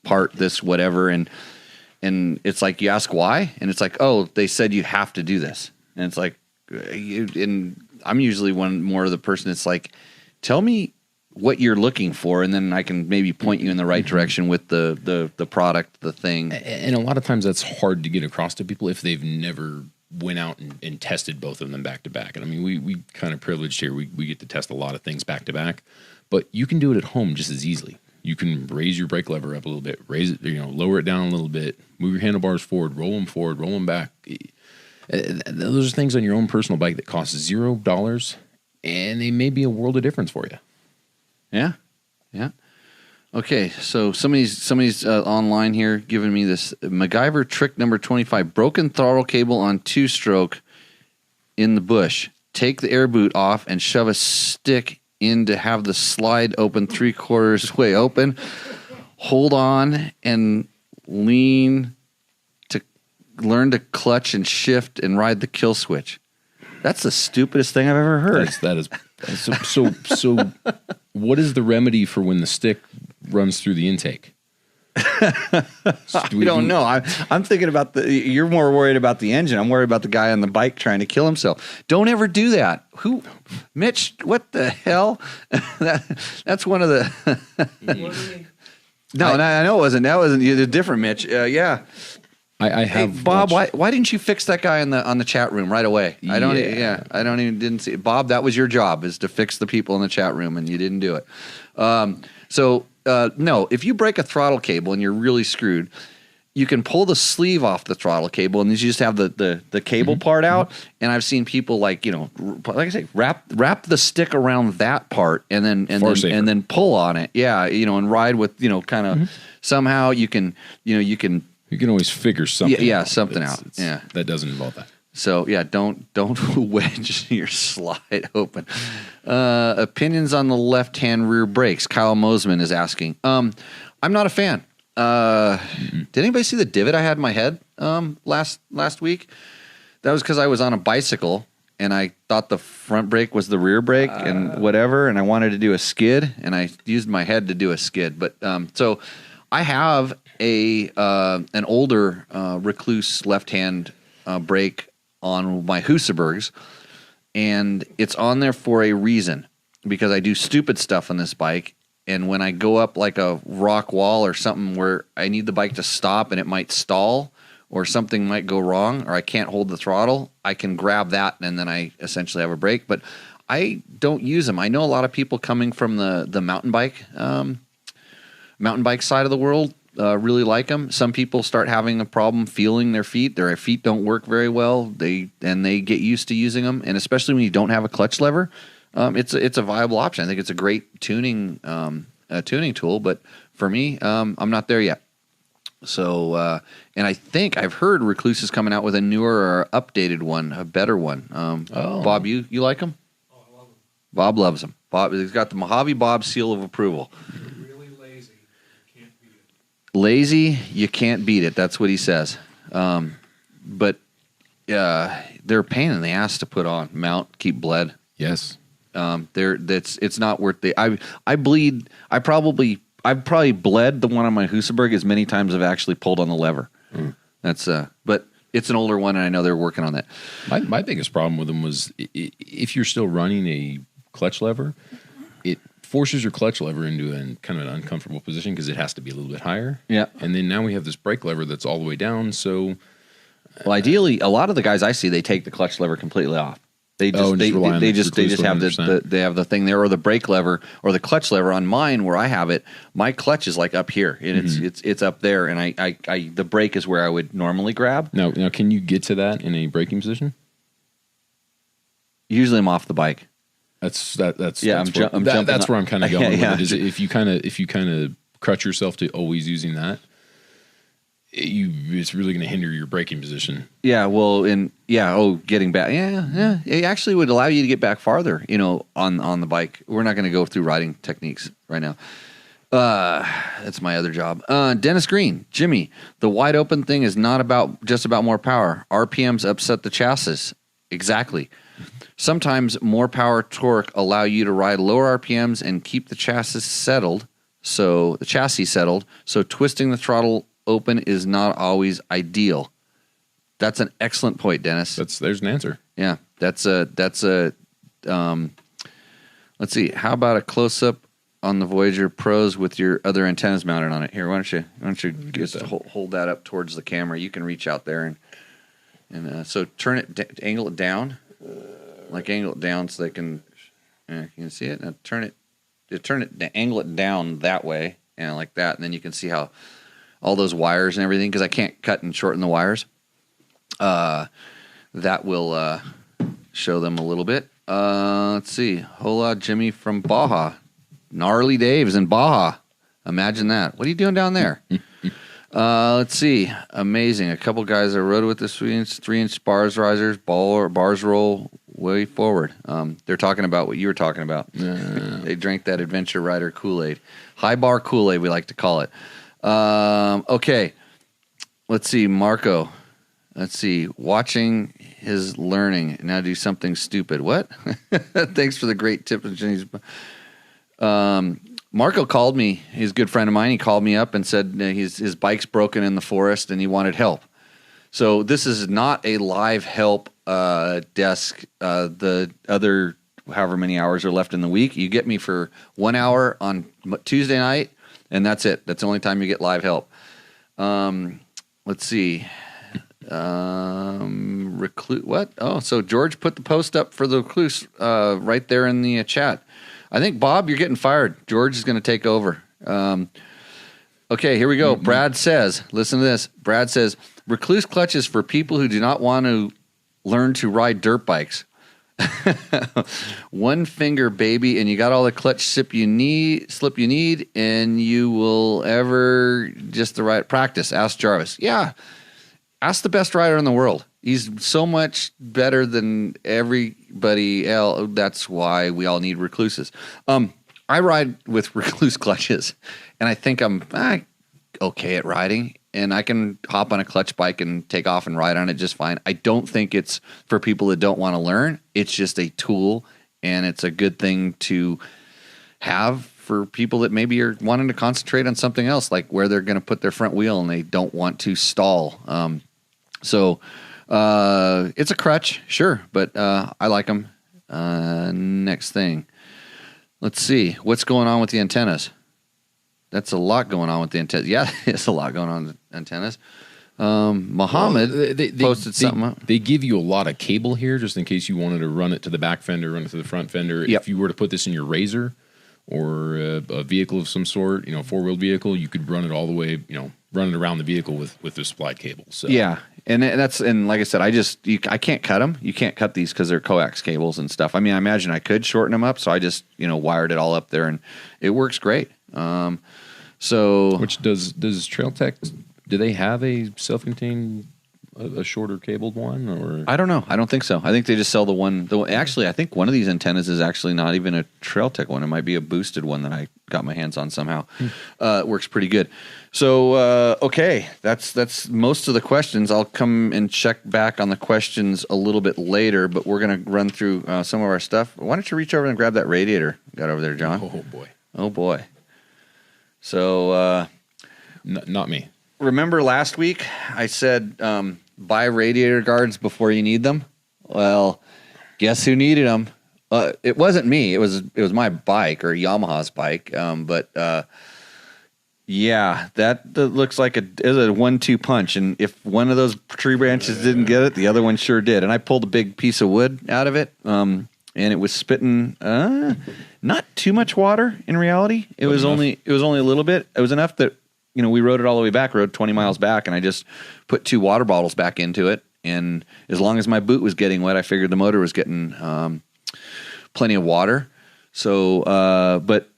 part, this whatever. And it's like, you ask why? And it's like, oh, they said you have to do this. And it's like, and I'm usually more of the person that's like, tell me what you're looking for, and then I can maybe point you in the right direction with the product, the thing. And a lot of times that's hard to get across to people if they've never went out and tested both of them back to back. And I mean, we kind of privileged here. We get to test a lot of things back to back, but you can do it at home just as easily. You can raise your brake lever up a little bit, raise it, lower it down a little bit, move your handlebars forward, roll them back. Those are things on your own personal bike that cost $0, and they may be a world of difference for you. Yeah. Okay, so somebody's online here giving me this MacGyver trick number 25: broken throttle cable on 2-stroke in the bush. Take the air boot off and shove a stick in to have the slide open 3/4 way open. Hold on and lean to learn to clutch and shift and ride the kill switch. That's the stupidest thing I've ever heard. That is so. What is the remedy for when the stick runs through the intake? I don't know. I'm thinking about you're more worried about the engine. I'm worried about the guy on the bike trying to kill himself. Don't ever do that. Mitch, what the hell? That's one of the... No, I know it wasn't. That wasn't a different Mitch. Yeah. I have hey, Bob. Why didn't you fix that guy on the chat room right away? I didn't see it. Bob, that was your job, is to fix the people in the chat room, and you didn't do it. No, if you break a throttle cable and you're really screwed, you can pull the sleeve off the throttle cable, and you just have the cable part out. And I've seen people like I say, wrap the stick around that part, and then pull on it. Yeah, and ride with kind of somehow you can. You can always figure something. Yeah, out. something out. Yeah, that doesn't involve that. So yeah, don't wedge your slide open. Opinions on the left-hand rear brakes. Kyle Mosman is asking. I'm not a fan. Did anybody see the divot I had in my head last week? That was because I was on a bicycle and I thought the front brake was the rear brake and whatever, and I wanted to do a skid, and I used my head to do a skid. But so I have an older Recluse left-hand brake on my Husabergs, and it's on there for a reason, because I do stupid stuff on this bike, and when I go up like a rock wall or something where I need the bike to stop and it might stall or something might go wrong or I can't hold the throttle, I can grab that and then I essentially have a brake. But I don't use them. I know a lot of people coming from the mountain bike side of the world really like them. Some people start having a problem feeling their feet. Their feet don't work very well. They get used to using them, and especially when you don't have a clutch lever, it's a viable option. I think it's a great tuning tool. But for me, I'm not there yet. So, and I think I've heard Recluse is coming out with a newer or updated one, a better one. Bob, you like them? Oh, I love them. Bob loves them. Bob, he's got the Mojave Bob seal of approval. Lazy, you can't beat it. That's what he says. But they're a pain in the ass to put on. Mount, keep bled. Yes. It's not worth the. I've probably bled the one on my Husaberg as many times as I've actually pulled on the lever. That's but it's an older one, and I know they're working on that. My biggest problem with them was if you're still running a clutch lever, it forces your clutch lever into kind of an uncomfortable position because it has to be a little bit higher. Yeah. And then now we have this brake lever that's all the way down. So, well, ideally, a lot of the guys I see, they take the clutch lever completely off. They just have the thing there, or the brake lever or the clutch lever. On mine, where I have it, my clutch is like up here, and it's up there, and I the brake is where I would normally grab. Now, can you get to that in a braking position? Usually, I'm off the bike. That's where I'm kind of going with it. Is if you kind of crutch yourself to always using that, it's really going to hinder your braking position. Yeah, well, getting back. Yeah, it actually would allow you to get back farther. On the bike. We're not going to go through riding techniques right now. That's my other job. Dennis Green, Jimmy, the wide open thing is not just about more power. RPMs upset the chassis. Exactly. Sometimes more power torque allow you to ride lower RPMs and keep the chassis settled. So twisting the throttle open is not always ideal. That's an excellent point, Dennis. There's an answer. Yeah, that's a. Let's see. How about a close up on the Voyager Pros with your other antennas mounted on it? Here, why don't you just hold that up towards the camera? You can reach out there and so turn it, angle it down. Angle it down so they can. You can see it. Now angle it down that way, and like that, and then you can see how all those wires and everything. Because I can't cut and shorten the wires. That will show them a little bit. Let's see. Hola, Jimmy from Baja. Gnarly Dave's in Baja. Imagine that. What are you doing down there? Let's see. Amazing. A couple guys I rode with this 3-inch bars risers, bars roll way forward. They're talking about what you were talking about. They drank that Adventure Rider Kool-Aid. High bar Kool-Aid, we like to call it. Okay. Let's see, Marco. Let's see. Watching his learning. Now do something stupid. What? Thanks for the great tip. Marco called me. He's a good friend of mine. He called me up and said his bike's broken in the forest and he wanted help. So this is not a live help desk. The other however many hours are left in the week, you get me for 1 hour on Tuesday night, and that's it. That's the only time you get live help. Let's see. Recluse. What? Oh, so George put the post up for the Recluse right there in the chat. I think, Bob, you're getting fired. George is going to take over. Okay, here we go. Mm-hmm. Brad says, listen to this. Brad says, Recluse clutches for people who do not want to learn to ride dirt bikes. One finger, baby, and you got all the clutch slip you need, and you will ever just the right practice. Ask Jarvis. Yeah, ask the best rider in the world. He's so much better than everybody else. That's why we all need Recluses. I ride with Recluse clutches, and I think I'm okay at riding, and I can hop on a clutch bike and take off and ride on it just fine. I don't think it's for people that don't want to learn. It's just a tool, and it's a good thing to have for people that maybe are wanting to concentrate on something else, like where they're going to put their front wheel and they don't want to stall. So it's a crutch, sure, but I like them. Next thing. Let's see. What's going on with the antennas? That's a lot going on with the antennas. Yeah, it's a lot going on with the antennas. Muhammad posted something up. They give you a lot of cable here just in case you wanted to run it to the back fender, run it to the front fender. Yep. If you were to put this in your Razor or a vehicle of some sort, four-wheeled vehicle, you could run it all the way, run it around the vehicle with the supplied cable. So. Yeah. And like I said, I can't cut them. You can't cut these because they're coax cables and stuff. I mean, I imagine I could shorten them up, so I just wired it all up there, and it works great. Which does TrailTech? Do they have a self-contained, a shorter cabled one, or I don't know. I don't think so. I think they just sell the one. Actually, I think one of these antennas is actually not even a TrailTech one. It might be a boosted one that I got my hands on somehow. It works pretty good. So, okay, that's most of the questions. I'll come and check back on the questions a little bit later, but we're going to run through some of our stuff. Why don't you reach over and grab that radiator you got over there, John? Oh, boy. So, not me. Remember last week I said buy radiator guards before you need them? Well, guess who needed them? It wasn't me. It was my bike, or Yamaha's bike, but... Yeah, that looks like a 1-2 punch, and if one of those tree branches didn't get it, the other one sure did. And I pulled a big piece of wood out of it, and it was spitting not too much water. In reality, it was only a little bit. It was enough that we rode it all the way back, rode 20 miles back, and I just put 2 water bottles back into it. And as long as my boot was getting wet, I figured the motor was getting plenty of water. So, but.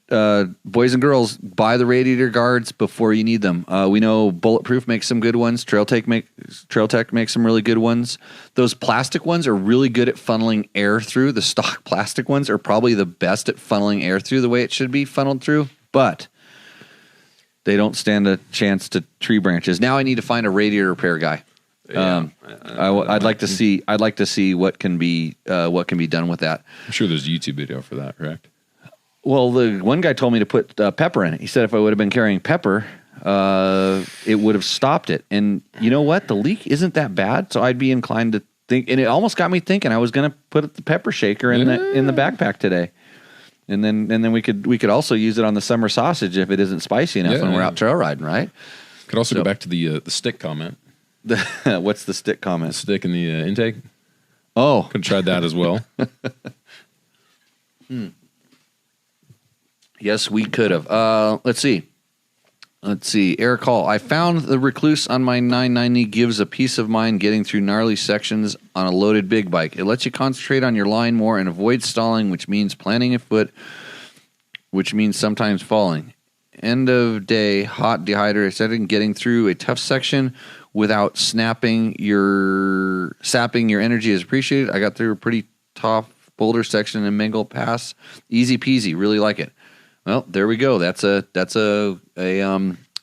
Boys and girls, buy the radiator guards before you need them. We know Bulletproof makes some good ones. TrailTech makes some really good ones. Those plastic ones are really good at funneling air through. The stock plastic ones are probably the best at funneling air through the way it should be funneled through, but they don't stand a chance to tree branches. Now I need to find a radiator repair guy. Yeah, I'd like to see what can be done with that. I'm sure there's a YouTube video for that, correct? Well, the one guy told me to put pepper in it. He said if I would have been carrying pepper, it would have stopped it. And you know what? The leak isn't that bad, so I'd be inclined to think. And it almost got me thinking I was going to put the pepper shaker in the backpack today, and then we could also use it on the summer sausage if it isn't spicy enough when we're out trail riding, right? Could also go back to the stick comment. What's the stick comment? The stick in the intake. Oh, could have tried that as well. Yes, we could have. Let's see. Eric Hall. I found the Recluse on my 990 gives a peace of mind getting through gnarly sections on a loaded big bike. It lets you concentrate on your line more and avoid stalling, which means planting a foot, which means sometimes falling. End of day, hot, dehydrated, and getting through a tough section without sapping your energy is appreciated. I got through a pretty top boulder section in Mingle Pass. Easy peasy. Really like it. Well, there we go. That's a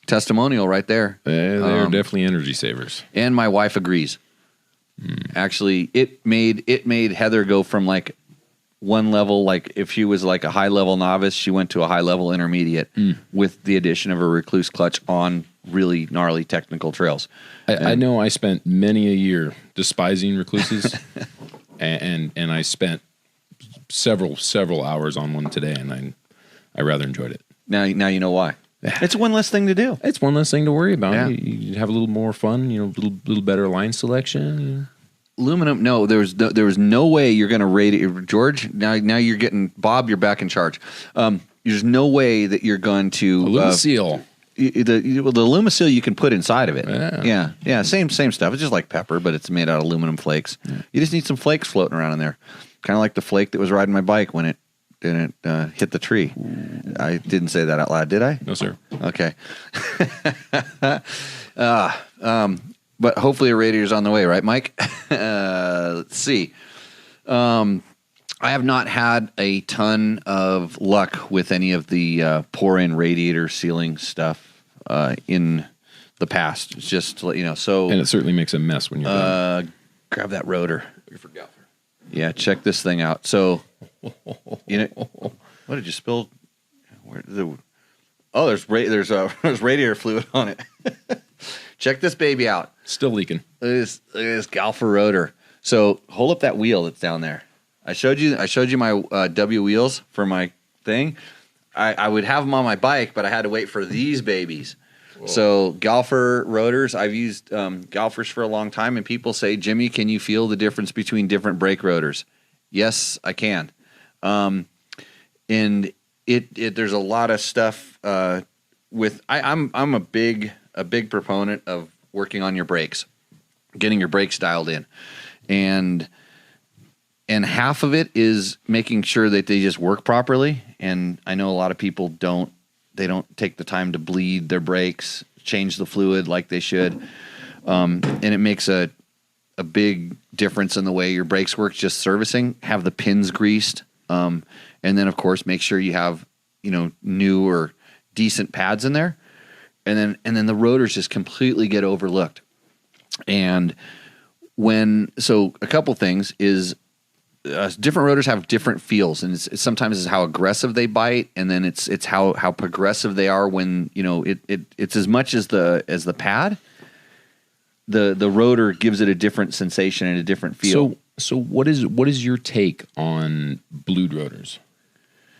testimonial right there. They're definitely energy savers. And my wife agrees. Actually, it made Heather go from like one level, like if she was like a high level novice, she went to a high level intermediate with the addition of a Recluse clutch on really gnarly technical trails. I know I spent many a year despising Recluses, and I spent several hours on one today, and I rather enjoyed it. Now you know why. It's one less thing to do. It's one less thing to worry about. Yeah. You have a little more fun, little better line selection. Aluminum, no, there was no way you're going to rate it. George, now you're getting, Bob, you're back in charge. There's no way that you're going to. Alumasil. The Alumasil you can put inside of it. Yeah. Same stuff. It's just like pepper, but it's made out of aluminum flakes. Yeah. You just need some flakes floating around in there. Kind of like the flake that was riding my bike when it hit the tree. Ooh. I didn't say that out loud, did I? No, sir. Okay. But hopefully a radiator's on the way, right, Mike? Let's see. I have not had a ton of luck with any of the pour-in radiator sealing stuff in the past. It's just to let you know. So, and it certainly makes a mess when you're done. Grab that rotor. You forgot. Yeah, check this thing out. So, what did you spill? There's radiator fluid on it. Check this baby out. Still leaking. Look at this Galfer rotor. So hold up that wheel that's down there. I showed you my W wheels for my thing. I would have them on my bike, but I had to wait for these babies. Whoa. So Galfer rotors, I've used Galfers for a long time, and people say, Jimmy, can you feel the difference between different brake rotors? Yes, I can. And there's a lot of stuff with. I'm a big proponent of working on your brakes, getting your brakes dialed in, and half of it is making sure that they just work properly. And I know a lot of people don't take the time to bleed their brakes, change the fluid like they should, and it makes a big difference in the way your brakes work. Just servicing, have the pins greased, and then of course make sure you have new or decent pads in there. And then the rotors just completely get overlooked. And so a couple things is different rotors have different feels, and it's sometimes is how aggressive they bite, and then it's how progressive they are when it's as much as the pad. The rotor gives it a different sensation and a different feel. So what is your take on blued rotors?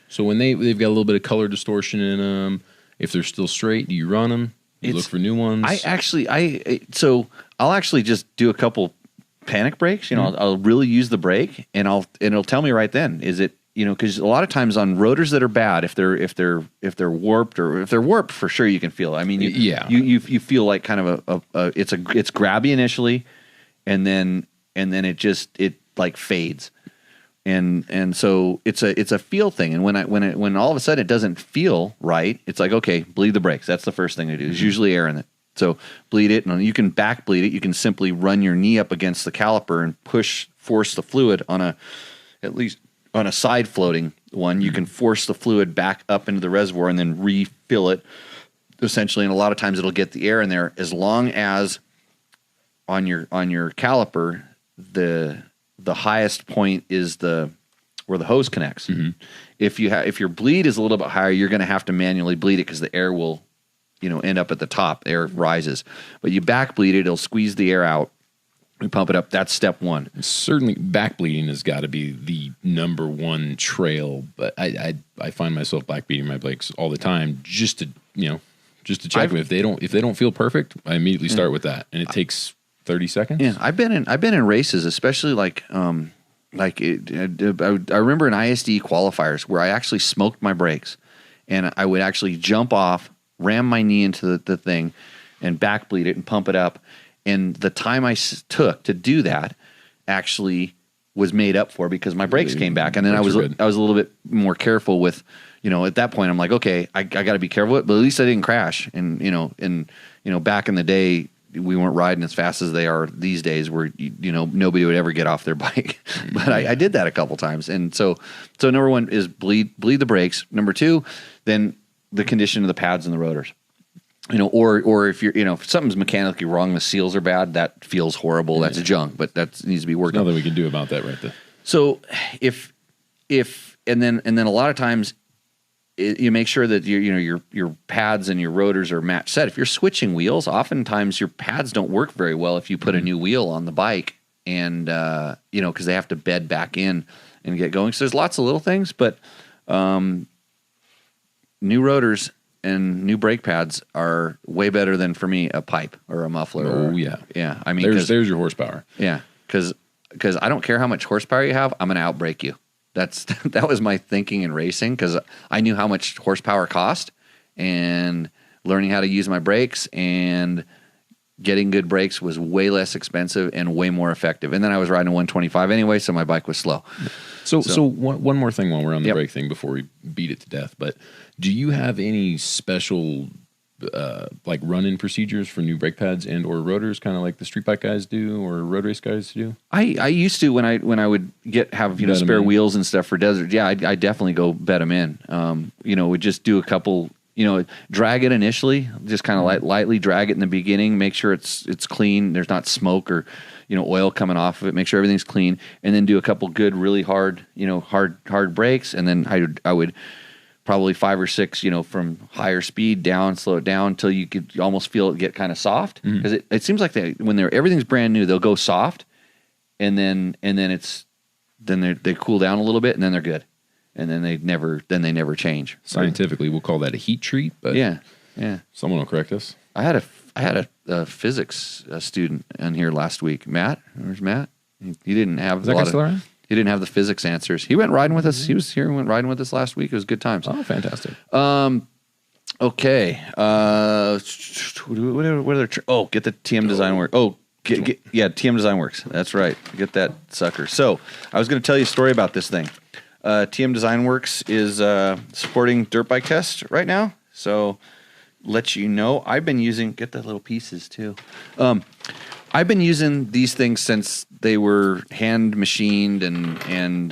So when they've got a little bit of color distortion in them. If they're still straight, do you run them? You look for new ones? I'll actually just do a couple panic brakes. Mm-hmm. I'll really use the brake, and it'll tell me right then. Is it because a lot of times on rotors that are bad, if they're warped or if they're warped for sure, you can feel it. I mean, you feel like kind of it's grabby initially, and then it like fades. And so it's a feel thing, and when all of a sudden it doesn't feel right, it's like, okay, bleed the brakes. That's the first thing to do. There's usually air in it, so bleed it, and you can back bleed it. You can simply run your knee up against the caliper and force the fluid at least on a side floating one. You can force the fluid back up into the reservoir and then refill it essentially. And a lot of times it'll get the air in there, as long as on your caliper the highest point is where the hose connects. Mm-hmm. If your bleed is a little bit higher, you're going to have to manually bleed it because the air will, end up at the top. The air rises, but you back bleed it; it'll squeeze the air out. We pump it up. That's step one. Certainly, back bleeding has got to be the number one trail. But I find myself back bleeding my brakes all the time just to check them. If they don't feel perfect, I immediately start with that, and it takes 30 seconds. Yeah, I've been in races, especially I remember in ISD qualifiers where I actually smoked my brakes, and I would actually jump off, ram my knee into the thing, and back bleed it and pump it up. And the time I took to do that actually was made up for because my brakes came back, and then I was a little bit more careful with, at that point I'm like, okay, I got to be careful, but at least I didn't crash. And back in the day, we weren't riding as fast as they are these days, where nobody would ever get off their bike. But I did that a couple times, and so number one is bleed the brakes. Number two, then the condition of the pads and the rotors. Or if you're, if something's mechanically wrong, the seals are bad, that feels horrible. That's junk, but that needs to be worked on. Nothing we can do about that right there. So if and then a lot of times you make sure that your pads and your rotors are match set. If you're switching wheels, oftentimes your pads don't work very well if you put a new wheel on the bike, and because they have to bed back in and get going. So there's lots of little things, but new rotors and new brake pads are way better than, for me, a pipe or a muffler. Oh, yeah. Yeah. I mean, there's your horsepower. Yeah. Because I don't care how much horsepower you have, I'm going to outbrake you. That was my thinking in racing, because I knew how much horsepower cost, and learning how to use my brakes and getting good brakes was way less expensive and way more effective. And then I was riding a 125 anyway, so my bike was slow. So one more thing while we're on the brake thing before we beat it to death, but do you have any special like run-in procedures for new brake pads and or rotors, kind of like the street bike guys do or road race guys do? I used to when I would have spare wheels and stuff for desert. Yeah, I definitely go bet them in. Would just do a couple. Drag it initially, just kind of lightly drag it in the beginning. Make sure it's clean. There's not smoke or oil coming off of it. Make sure everything's clean, and then do a couple good, really hard hard brakes, and then I would probably 5 or 6, from higher speed down, slow it down until you could almost feel it get kind of soft. Because it seems like when everything's brand new, they'll go soft, and then they cool down a little bit, and then they're good, and then they never change. Scientifically, we'll call that a heat treat. But yeah, someone will correct us. I had a physics student in here last week. Matt, where's Matt? He didn't have Is that guy still around? He didn't have the physics answers. He went riding with us. He was here and went riding with us last week. It was good times. Oh, fantastic. Okay. What other? Get the TM Design Works. TM Design Works. That's right. Get that sucker. So I was going to tell you a story about this thing. TM Design Works is supporting Dirt Bike Test right now. So let you know, I've been using. Get the little pieces too. I've been using these things since they were hand machined and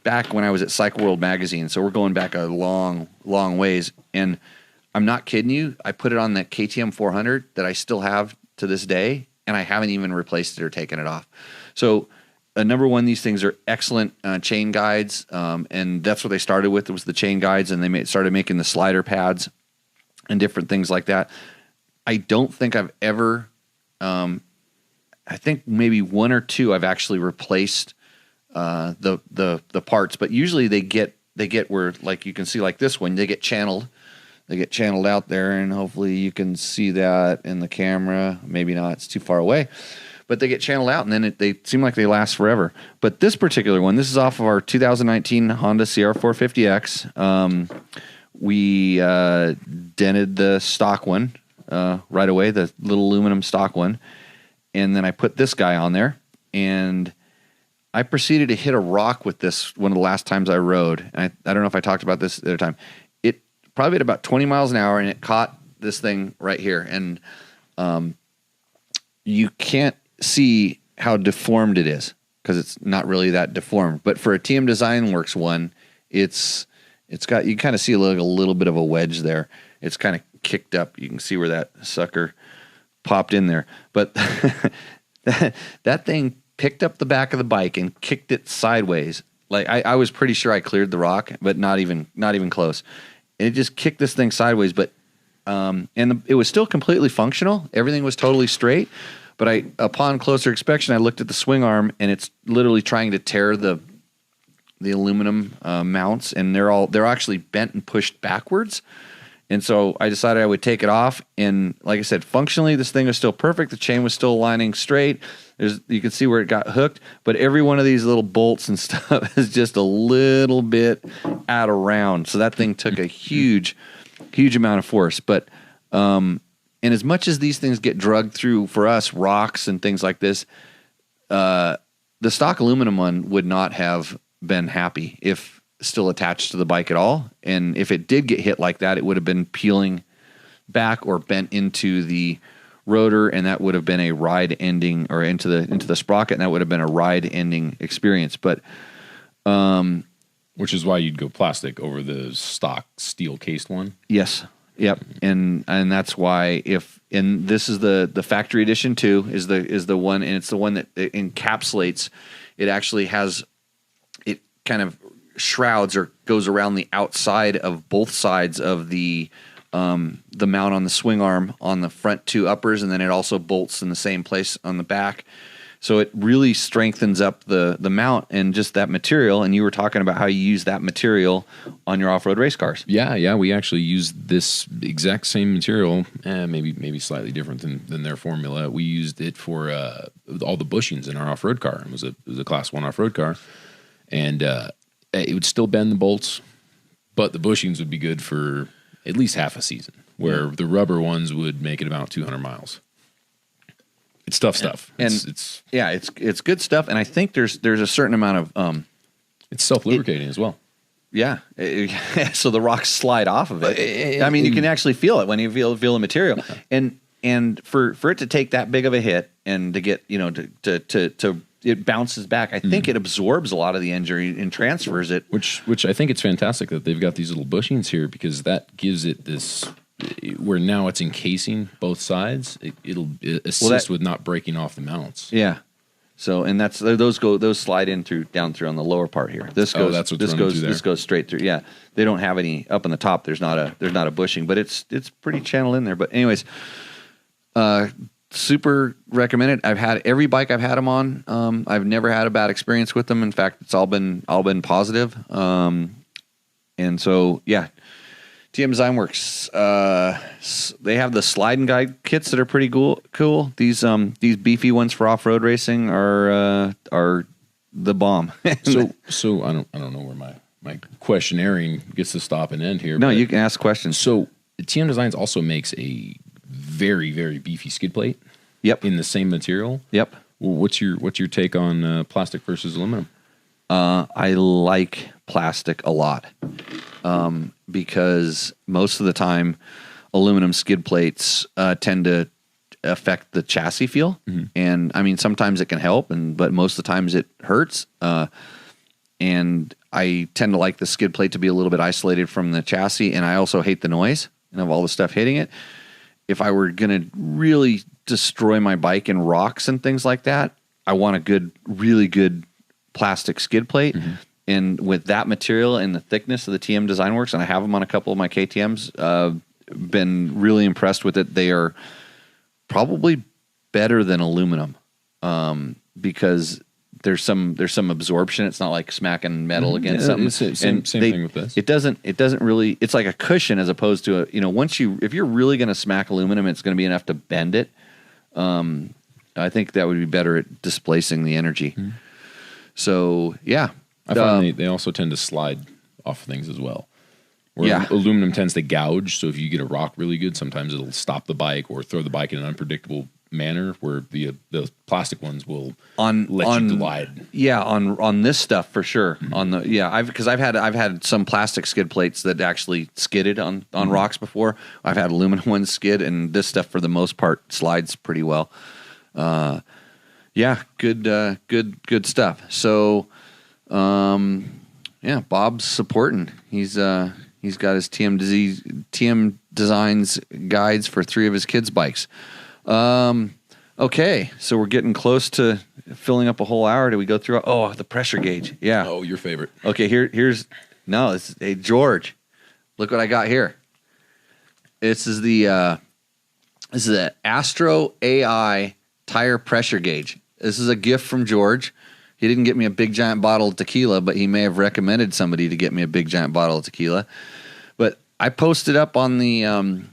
back when I was at Cycle World magazine. So we're going back a long, long ways. And I'm not kidding you. I put it on that KTM 400 that I still have to this day, and I haven't even replaced it or taken it off. So number one, these things are excellent chain guides, and that's what they started with. It was the chain guides, and they started making the slider pads and different things like that. I don't think I've ever. I think maybe 1 or 2 I've actually replaced the parts, but usually they get where, like you can see, like this one, they get channeled out there, and hopefully you can see that in the camera. Maybe not, it's too far away, but they get channeled out, and then they seem like they last forever. But this particular one, this is off of our 2019 Honda CR450X. We dented the stock one right away, the little aluminum stock one. And then I put this guy on there, and I proceeded to hit a rock with this one of the last times I rode. And I don't know if I talked about this the other time. It probably at about 20 miles an hour, and it caught this thing right here. And you can't see how deformed it is because it's not really that deformed. But for a TM Design Works one, it's got, you kind of see like a little bit of a wedge there. It's kind of kicked up. You can see where that sucker popped in there, but that thing picked up the back of the bike and kicked it sideways. Like I was pretty sure I cleared the rock, but not even close. And it just kicked this thing sideways, but it was still completely functional. Everything was totally straight. But upon closer inspection, I looked at the swing arm, and it's literally trying to tear the aluminum mounts, and they're actually bent and pushed backwards. And so I decided I would take it off. And like I said, functionally, this thing was still perfect. The chain was still aligning straight. You can see where it got hooked. But every one of these little bolts and stuff is just a little bit out of round. So that thing took a huge, huge amount of force. But and as much as these things get drugged through, for us, rocks and things like this, the stock aluminum one would not have been happy if still attached to the bike at all. And if it did get hit like that, it would have been peeling back or bent into the rotor, and that would have been a ride ending, or into the sprocket, and that would have been a ride ending experience. But which is why you'd go plastic over the stock steel cased one. Yes. Yep. And that's why and this is the factory edition too, is the one, and it's the one that it encapsulates. It actually has, it kind of shrouds or goes around the outside of both sides of the mount on the swing arm on the front two uppers, and then it also bolts in the same place on the back. So it really strengthens up the mount and just that material. And you were talking about how you use that material on your off-road race cars. Yeah. We actually used this exact same material, maybe slightly different than their formula. We used it for all the bushings in our off-road car. It was a Class 1 off-road car. And it would still bend the bolts, but the bushings would be good for at least half a season, where the rubber ones would make it about 200 miles. It's tough stuff. It's good stuff. And I think there's a certain amount of it's self-lubricating as well. Yeah. So the rocks slide off of it. I mean, you can actually feel it when you feel the material. And for it to take that big of a hit and to get, to it bounces back. I think it absorbs a lot of the injury and transfers it. Which I think it's fantastic that they've got these little bushings here, because that gives it this, where now it's encasing both sides. It'll assist with not breaking off the mounts. Yeah. So, and that's those slide down through on the lower part here. This goes straight through. Yeah. They don't have any up on the top. There's not a bushing, but it's pretty channeled in there. But anyways, super recommended. I've had every bike I've had them on. I've never had a bad experience with them. In fact, it's all been positive. And so, yeah, TM Design Works. They have the slide and guide kits that are pretty cool. These beefy ones for off road racing are the bomb. so I don't know where my questionnaire gets to stop and end here. No, you can ask questions. So TM Designs also makes a very, very beefy skid plate. Yep. In the same material. Yep. Well, what's your take on plastic versus aluminum? I like plastic a lot, because most of the time aluminum skid plates tend to affect the chassis feel. Mm-hmm. And I mean, sometimes it can help, but most of the times it hurts. And I tend to like the skid plate to be a little bit isolated from the chassis, and I also hate the noise and of all the stuff hitting it. If I were going to really destroy my bike in rocks and things like that, I want a really good plastic skid plate. Mm-hmm. And with that material and the thickness of the TM Design Works, and I have them on a couple of my KTMs, been really impressed with it. They are probably better than aluminum, because there's some absorption. It's not like smacking metal against something. Same thing with this. It doesn't really. It's like a cushion as opposed to if you're really going to smack aluminum, it's going to be enough to bend it. I think that would be better at displacing the energy. Mm-hmm. So yeah, I find they also tend to slide off things as well. Where aluminum tends to gouge. So if you get a rock really good, sometimes it'll stop the bike or throw the bike in an unpredictable manner, where the plastic ones will let you glide. Yeah, on this stuff for sure. Mm-hmm. Because I've had some plastic skid plates that actually skidded on mm-hmm. rocks before. I've had aluminum ones skid, and this stuff for the most part slides pretty well. Good stuff. So, Bob's supporting. He's got his TM Designs guides for 3 of his kids' bikes. Okay, so we're getting close to filling up a whole hour. Do we go through? Oh, the pressure gauge. Yeah. Oh, your favorite. Okay, hey, George, look what I got here. This is the Astro AI tire pressure gauge. This is a gift from George. He didn't get me a big giant bottle of tequila, but he may have recommended somebody to get me a big giant bottle of tequila. But I posted up on the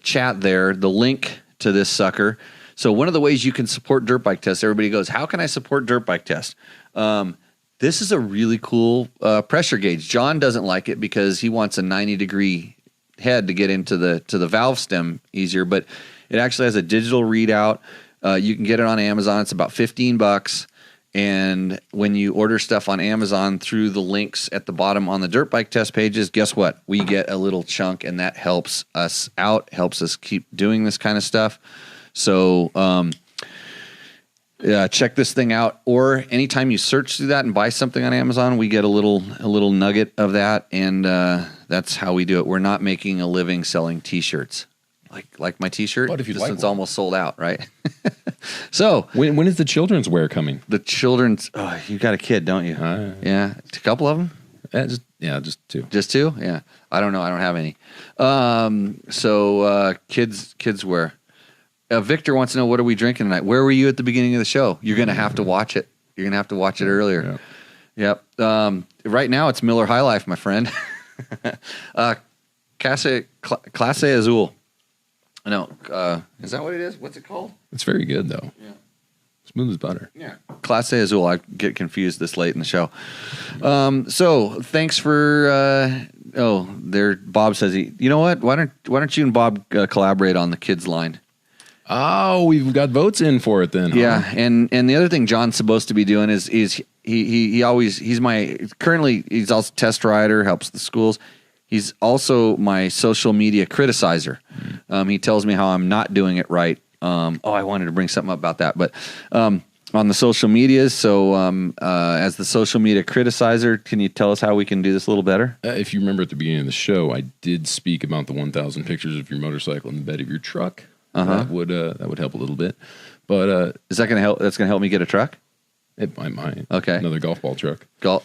chat there the link to this sucker. So one of the ways you can support Dirt Bike Test, everybody goes, how can I support Dirt Bike Test? This is a really cool pressure gauge. John doesn't like it because he wants a 90-degree head to get into the valve stem easier, but it actually has a digital readout. You can get it on Amazon. It's about $15, And when you order stuff on Amazon through the links at the bottom on the Dirt Bike Test pages, guess what? We get a little chunk, and that helps us out, helps us keep doing this kind of stuff. So check this thing out. Or anytime you search through that and buy something on Amazon, we get a little nugget of that, and that's how we do it. We're not making a living selling T-shirts. Like my T-shirt, but if this one's almost sold out, right? So when is the children's wear coming? The children's, you got a kid, don't you? Yeah, a couple of them. Just two. Just two? Yeah, I don't know. I don't have any. So kids wear. Victor wants to know, what are we drinking tonight? Where were you at the beginning of the show? You're going to have to watch it. You're going to have to watch it earlier. Yep. Right now it's Miller High Life, my friend. Clase Azul. No, is that what it is? What's it called? It's very good, though. Yeah. Smooth as butter. Yeah. Clase Azul. I get confused this late in the show. So thanks for, Bob says you know what? Why don't you and Bob collaborate on the kids line? Oh, we've got votes in for it then. Huh? Yeah. And the other thing John's supposed to be doing is he's also test rider, helps the schools. He's also my social media criticizer. He tells me how I'm not doing it right. I wanted to bring something up about that, but on the social medias. So as the social media criticizer, can you tell us how we can do this a little better? If you remember at the beginning of the show, I did speak about the 1,000 pictures of your motorcycle in the bed of your truck. That would help a little bit. But is that going to help? That's going to help me get a truck? It might. Okay. Another golf ball truck. The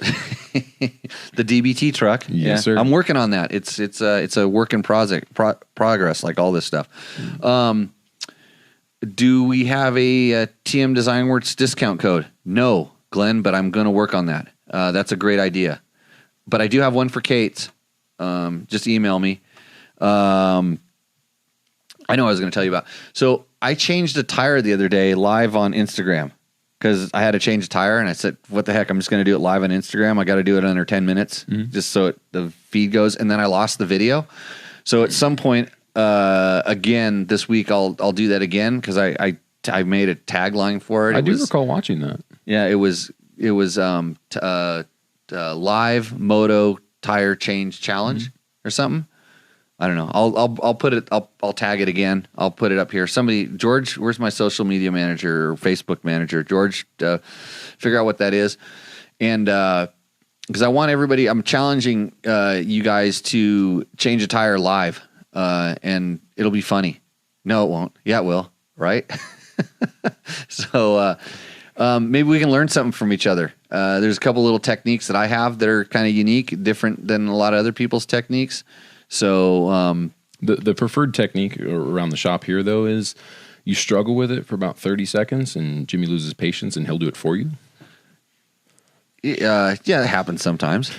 DBT truck. Yes, sir. I'm working on that. It's a work in progress, like all this stuff. Do we have a TM Design Works discount code? No, Glenn, but I'm going to work on that. That's a great idea. But I do have one for Kate's. Just email me. I know I was going to tell you about. So I changed a tire the other day live on Instagram. Because I had to change a tire, and I said, what the heck, I'm just going to do it live on Instagram. I got to do it under 10 minutes, just so the feed goes. And then I lost the video. So at some point, again, this week, I'll do that again, because I made a tagline for it. I do recall watching that. Yeah, it was live moto tire change challenge or something. I don't know. I'll put it. I'll tag it again. I'll put it up here. Somebody, George, where's my social media manager or Facebook manager? George, figure out what that is. And because I want everybody, I'm challenging you guys to change a tire live, and it'll be funny. No, it won't. Yeah, it will. Right? So maybe we can learn something from each other. There's a couple little techniques that I have that are kind of unique, different than a lot of other people's techniques. So the preferred technique around the shop here, though, is you struggle with it for about 30 seconds, and Jimmy loses patience, and he'll do it for you. Yeah, it happens sometimes.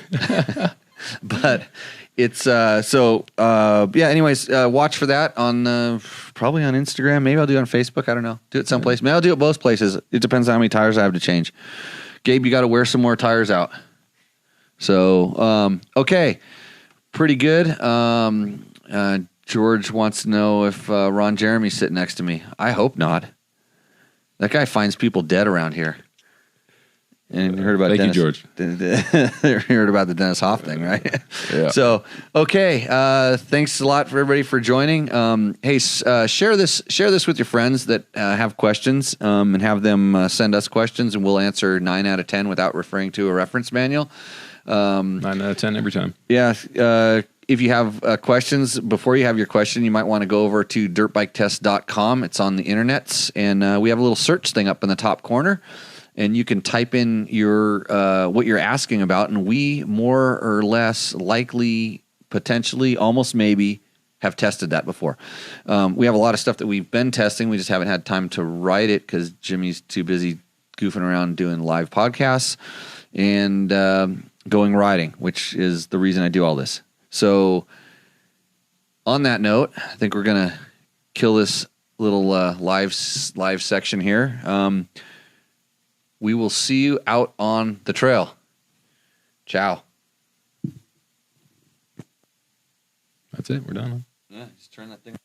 But it's anyways, watch for that on probably on Instagram. Maybe I'll do it on Facebook. I don't know. Do it someplace. Maybe I'll do it both places. It depends on how many tires I have to change. Gabe, you got to wear some more tires out. So, okay. Pretty good. George wants to know if Ron Jeremy's sitting next to me. I hope not. That guy finds people dead around here. And you heard about Thank you, George. Heard about the Dennis Hoff thing, right? Yeah. So, okay. Thanks a lot for everybody for joining. Hey, share this with your friends that have questions, and have them send us questions, and we'll answer 9 out of 10 without referring to a reference manual. 9 out of 10 every time. Yeah. If you have questions, before you have your question, you might want to go over to dirtbiketest.com. It's on the internets, and we have a little search thing up in the top corner, and you can type in your what you're asking about, and we more or less likely, potentially, almost maybe have tested that before. We have a lot of stuff that we've been testing. We just haven't had time to write it because Jimmy's too busy goofing around doing live podcasts and going riding, which is the reason I do all this. So on that note, I think we're going to kill this little live section here. We will see you out on the trail. Ciao. That's it. We're done. Yeah, just turn that thing.